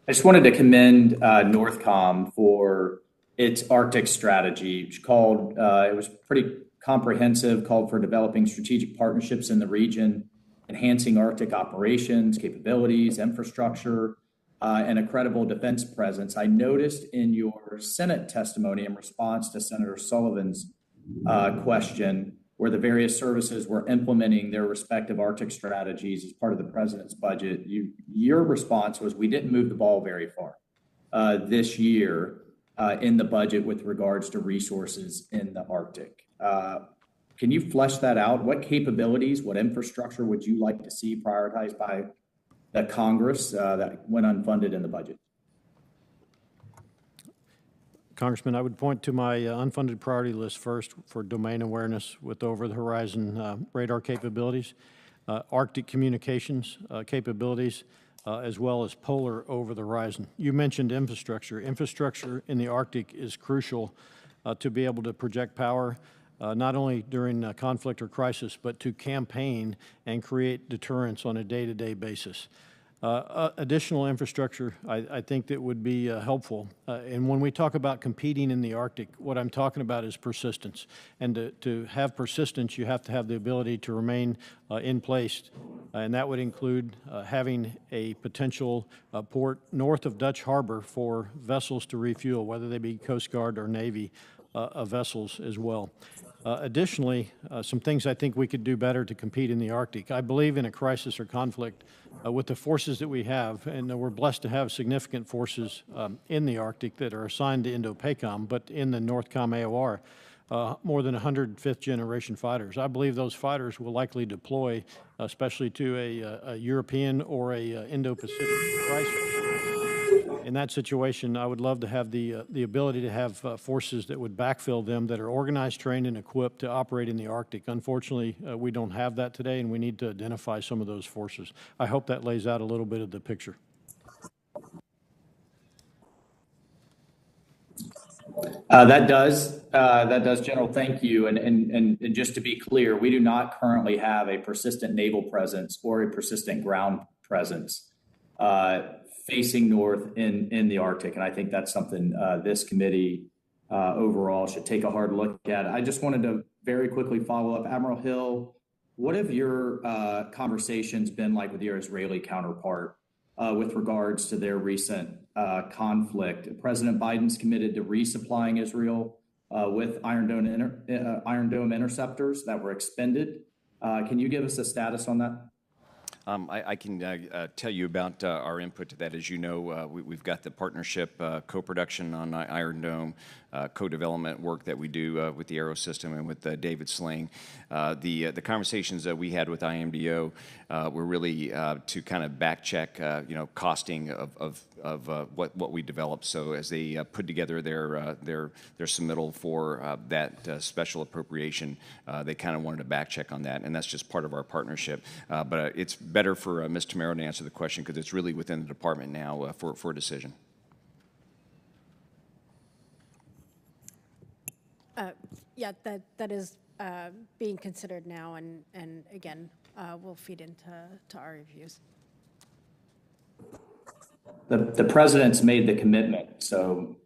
I just wanted to commend NORTHCOM for its Arctic strategy, which it was pretty comprehensive, called for developing strategic partnerships in the region, enhancing Arctic operations, capabilities, infrastructure, and a credible defense presence. I noticed in your Senate testimony in response to Senator Sullivan's question where the various services were implementing their respective Arctic strategies as part of the president's budget. Your response was, we didn't move the ball very far this year in the budget with regards to resources in the Arctic. Can you flesh that out? What capabilities, what infrastructure would you like to see prioritized by the Congress that went unfunded in the budget? Congressman, I would point to my unfunded priority list first for domain awareness with over-the-horizon radar capabilities, Arctic communications capabilities, as well as polar over-the-horizon. You mentioned infrastructure. Infrastructure in the Arctic is crucial to be able to project power, not only during conflict or crisis, but to campaign and create deterrence on a day-to-day basis. Additional infrastructure, I think that would be helpful. And when we talk about competing in the Arctic, what I'm talking about is persistence. And to have persistence, you have to have the ability to remain in place. And that would include having a potential port north of Dutch Harbor for vessels to refuel, whether they be Coast Guard or Navy vessels as well. Additionally, some things I think we could do better to compete in the Arctic. I believe in a crisis or conflict with the forces that we have, and we're blessed to have significant forces in the Arctic that are assigned to Indo-PACOM, but in the NORTHCOM AOR, more than 100 fifth-generation fighters. I believe those fighters will likely deploy, especially to a European or a Indo-Pacific crisis. In that situation, I would love to have the ability to have forces that would backfill them that are organized, trained, and equipped to operate in the Arctic. Unfortunately, we don't have that today, and we need to identify some of those forces. I hope that lays out a little bit of the picture. That does, General. Thank you. And just to be clear, we do not currently have a persistent naval presence or a persistent ground presence facing north in the Arctic. And I think that's something this committee overall should take a hard look at. I just wanted to very quickly follow up. Admiral Hill, what have your conversations been like with your Israeli counterpart with regards to their recent conflict? President Biden's committed to resupplying Israel with Iron Dome interceptors that were expended. Can you give us a status on that? I can tell you about our input to that. As you know, we've got the partnership co-production on Iron Dome, co-development work that we do with the Aero system and with David Sling. The conversations that we had with IMDO were really to kind of back check, costing of what we developed. So as they put together their submittal for that special appropriation, they kind of wanted to back check on that, and that's just part of our partnership. But it's better for Ms. Tomero to answer the question because it's really within the department now for a decision. Yeah, that is being considered now, and again, will feed into our reviews. The president's made the commitment, so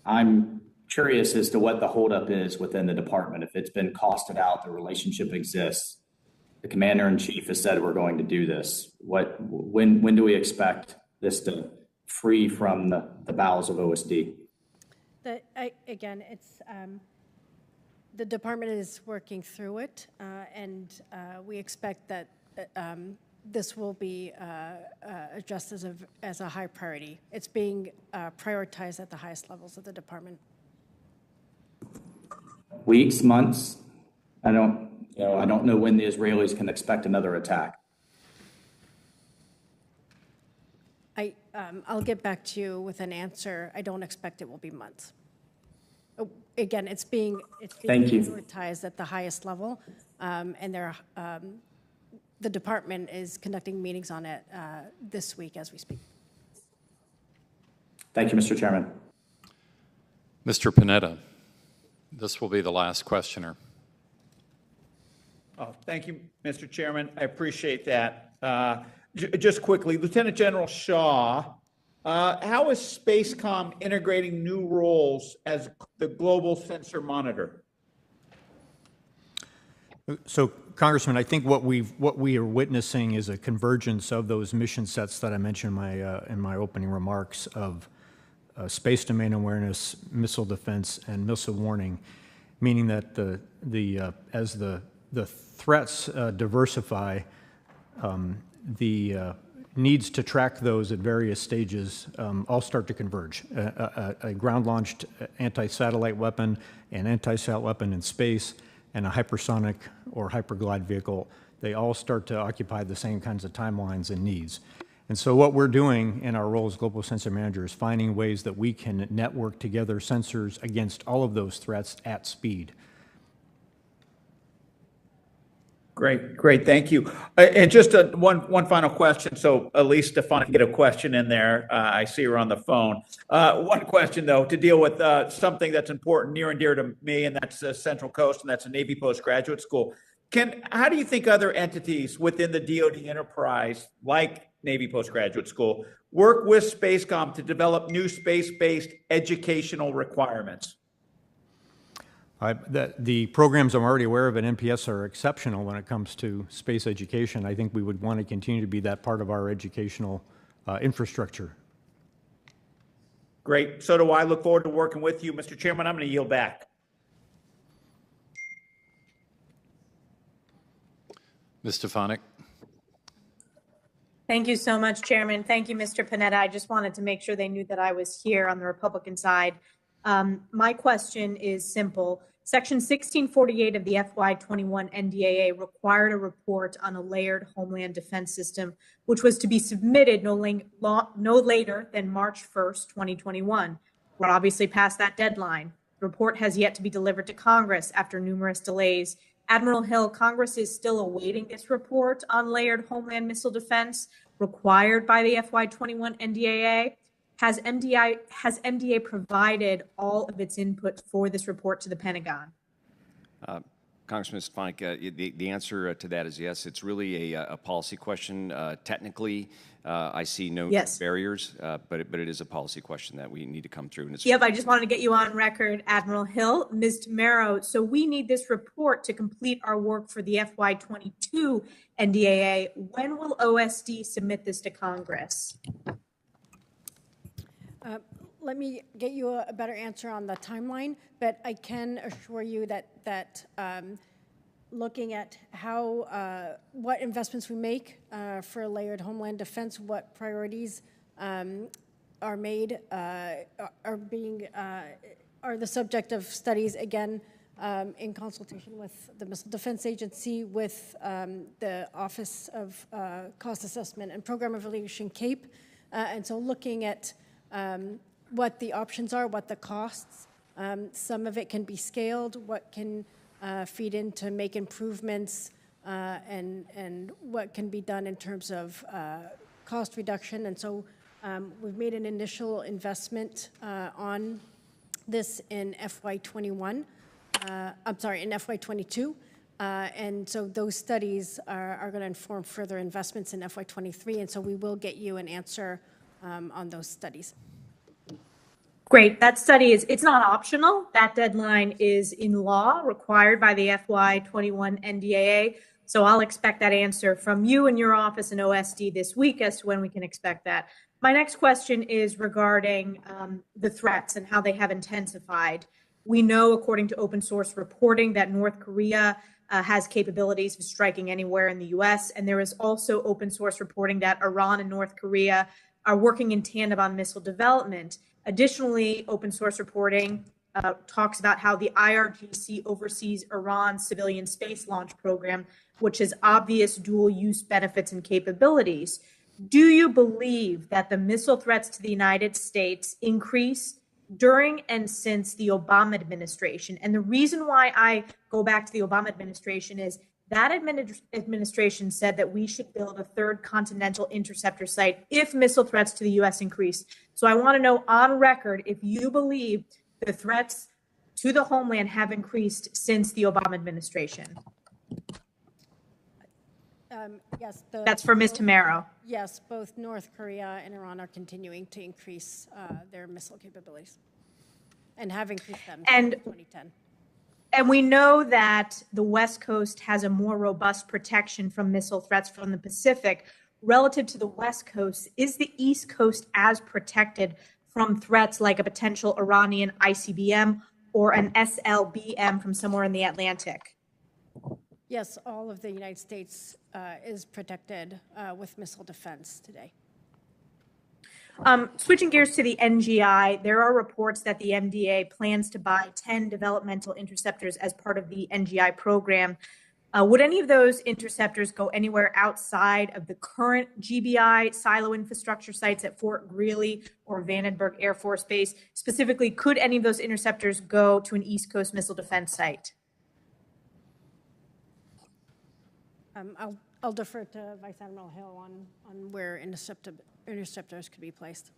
I'm curious as to what the holdup is within the department. If it's been costed out, the relationship exists. The commander-in-chief has said we're going to do this. When do we expect this to free from the bowels of OSD? Again, it's the department is working through it, and we expect that this will be addressed as a high priority. It's being prioritized at the highest levels of the department. Weeks, months? I don't know when the Israelis can expect another attack. I'll get back to you with an answer. I don't expect it will be months. Again, it's being prioritized at the highest level, and the department is conducting meetings on it this week as we speak. Thank you, Mr. Chairman. Mr. Panetta, this will be the last questioner. Oh, thank you, Mr. Chairman. I appreciate that. Just quickly, Lieutenant General Shaw, how is Spacecom integrating new roles as the global sensor monitor? So, Congressman, I think what we are witnessing is a convergence of those mission sets that I mentioned in my opening remarks of space domain awareness, missile defense, and missile warning. meaning that as the threats diversify, the needs to track those at various stages all start to converge. A ground-launched anti-satellite weapon, an anti-sat weapon in space, and a hypersonic or hyperglide vehicle, they all start to occupy the same kinds of timelines and needs. And so what we're doing in our role as Global Sensor Manager is finding ways that we can network together sensors against all of those threats at speed. Great, thank you. And just one final question. So at least Stefan get a question in there. I see her on the phone. One question though, to deal with something that's important, near and dear to me, and that's Central Coast, and that's a Navy postgraduate school. How do you think other entities within the DoD enterprise, like Navy postgraduate school, work with Spacecom to develop new space-based educational requirements? The programs I'm already aware of at NPS are exceptional when it comes to space education. I think we would want to continue to be that part of our educational infrastructure. Great. So do I. Look forward to working with you. Mr. Chairman, I'm going to yield back. Ms. Stefanik. Thank you so much, Chairman. Thank you, Mr. Panetta. I just wanted to make sure they knew that I was here on the Republican side. My question is simple. Section 1648 of the FY21 NDAA required a report on a layered homeland defense system, which was to be submitted no later than March 1st, 2021. We're obviously past that deadline. The report has yet to be delivered to Congress after numerous delays. Admiral Hill, Congress is still awaiting this report on layered homeland missile defense required by the FY21 NDAA. Has MDA provided all of its input for this report to the Pentagon? Congressman Stefanik, the answer to that is yes. It's really a policy question. Technically, I see no barriers, but it is a policy question that we need to come through. And I just wanted to get you on record, Admiral Hill. Ms. Tomero, so we need this report to complete our work for the FY22 NDAA. When will OSD submit this to Congress? Let me get you a better answer on the timeline, but I can assure you that looking at how what investments we make for layered homeland defense, what priorities are made, are the subject of studies again in consultation with the Missile Defense Agency, with the Office of Cost Assessment and Program Evaluation, CAPE, and so looking at what the options are, what the costs. Some of it can be scaled, what can feed in to make improvements, and what can be done in terms of cost reduction. And so we've made an initial investment on this in FY21. I'm sorry, in FY22. And so those studies are going to inform further investments in FY23. And so we will get you an answer on those studies. Great. That study it's not optional. That deadline is in law, required by the FY21 NDAA. So I'll expect that answer from you and your office and OSD this week as to when we can expect that. My next question is regarding the threats and how they have intensified. We know, according to open source reporting, that North Korea has capabilities of striking anywhere in the U.S. And there is also open source reporting that Iran and North Korea are working in tandem on missile development. Additionally, open source reporting talks about how the IRGC oversees Iran's civilian space launch program, which has obvious dual use benefits and capabilities. Do you believe that the missile threats to the United States increase during and since the Obama administration? And the reason why I go back to the Obama administration is that administration said that we should build a third continental interceptor site if missile threats to the U.S. increase. So I want to know on record if you believe the threats to the homeland have increased since the Obama administration. Yes. That's for Ms. Tomero. Yes, both North Korea and Iran are continuing to increase their missile capabilities and have increased them since 2010. And we know that the West Coast has a more robust protection from missile threats from the Pacific. Relative to the West Coast, is the East Coast as protected from threats like a potential Iranian ICBM or an SLBM from somewhere in the Atlantic? Yes, all of the United States is protected with missile defense today. Switching gears to the NGI, there are reports that the MDA plans to buy 10 developmental interceptors as part of the NGI program. Would any of those interceptors go anywhere outside of the current GBI silo infrastructure sites at Fort Greely or Vandenberg Air Force Base? Specifically, could any of those interceptors go to an East Coast missile defense site? I'll defer to Vice Admiral Hill on where interceptors could be placed.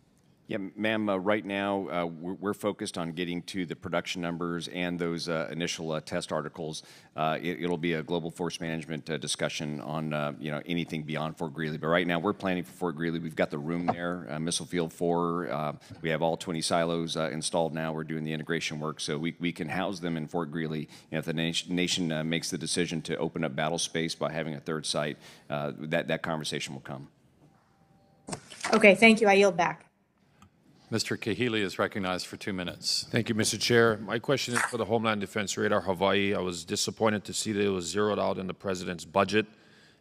Yeah, ma'am, right now we're focused on getting to the production numbers and those initial test articles. It'll be a global force management discussion on anything beyond Fort Greely. But right now we're planning for Fort Greely. We've got the room there, Missile Field 4. We have all 20 silos installed now. We're doing the integration work, so we can house them in Fort Greely. If the nation makes the decision to open up battle space by having a third site, that conversation will come. Okay, thank you. I yield back. Mr. Kahili is recognized for 2 minutes. Thank you, Mr. Chair. My question is for the Homeland Defense Radar Hawaii. I was disappointed to see that it was zeroed out in the president's budget,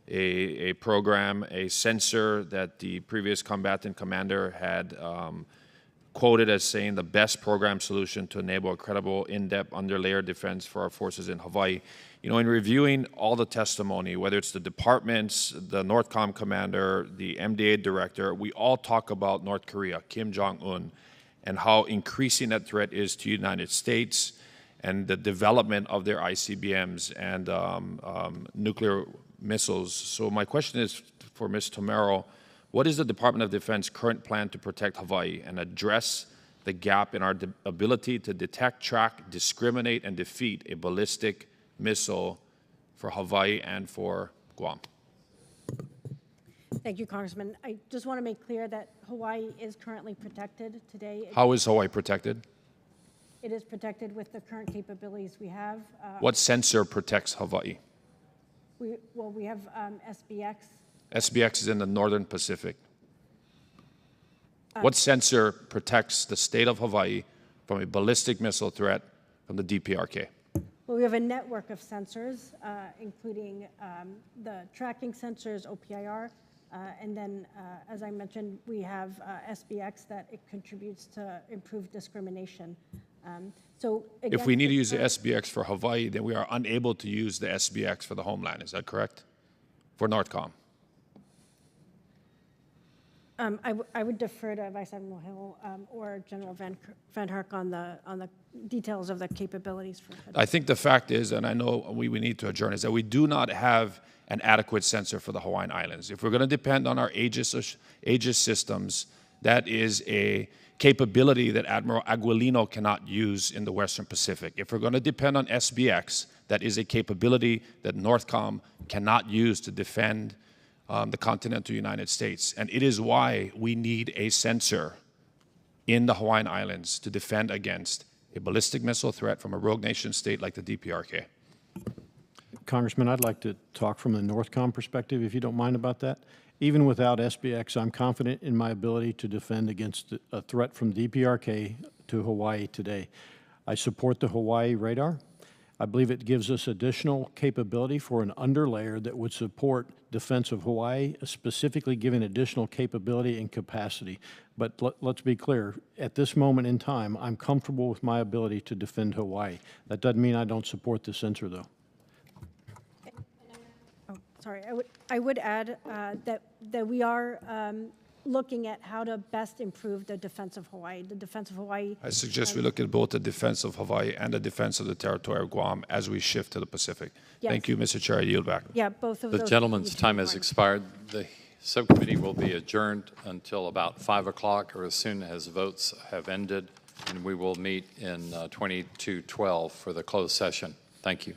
a program, a sensor that the previous combatant commander had quoted as saying the best program solution to enable a credible, in-depth, underlayer defense for our forces in Hawaii. You know, in reviewing all the testimony, whether it's the departments, the NORTHCOM commander, the MDA director, we all talk about North Korea, Kim Jong-un, and how increasing that threat is to the United States and the development of their ICBMs and nuclear missiles. So my question is for Ms. Tomero, what is the Department of Defense current plan to protect Hawaii and address the gap in our ability to detect, track, discriminate, and defeat a ballistic missile for Hawaii and for Guam? Thank you, Congressman. I just want to make clear that Hawaii is currently protected today. How is Hawaii protected? It is protected with the current capabilities we have. What sensor protects Hawaii? We have SBX. SBX is in the Northern Pacific. What sensor protects the state of Hawaii from a ballistic missile threat from the DPRK? Well, we have a network of sensors, including the tracking sensors, OPIR, and then, as I mentioned, we have SBX that it contributes to improved discrimination. So if we need to use the SBX for Hawaii, then we are unable to use the SBX for the homeland. Is that correct? For NORTHCOM? I would defer to Vice Admiral Hill or General VanHerck on the details of the capabilities. I think the fact is, and I know we need to adjourn, is that we do not have an adequate sensor for the Hawaiian Islands. If we're going to depend on our Aegis systems, that is a capability that Admiral Aguilino cannot use in the Western Pacific. If we're going to depend on SBX, that is a capability that NORTHCOM cannot use to defend the continental United States. And it is why we need a sensor in the Hawaiian Islands to defend against a ballistic missile threat from a rogue nation state like the DPRK. Congressman, I'd like to talk from the NORTHCOM perspective, if you don't mind about that. Even without SBX, I'm confident in my ability to defend against a threat from DPRK to Hawaii today. I support the Hawaii radar. I believe it gives us additional capability for an underlayer that would support defense of Hawaii, specifically giving additional capability and capacity. But let's be clear, at this moment in time, I'm comfortable with my ability to defend Hawaii. That doesn't mean I don't support the sensor, though. Oh, sorry. I would add that we are looking at how to best improve the defense of Hawaii. The defense of Hawaii. I suggest we look at both the defense of Hawaii and the defense of the territory of Guam as we shift to the Pacific. Yes. Thank you, Mr. Chair. I yield back. Yeah, both of those. The gentleman's time has expired. The subcommittee will be adjourned until about 5 o'clock or as soon as votes have ended, and we will meet in 2212 for the closed session. Thank you.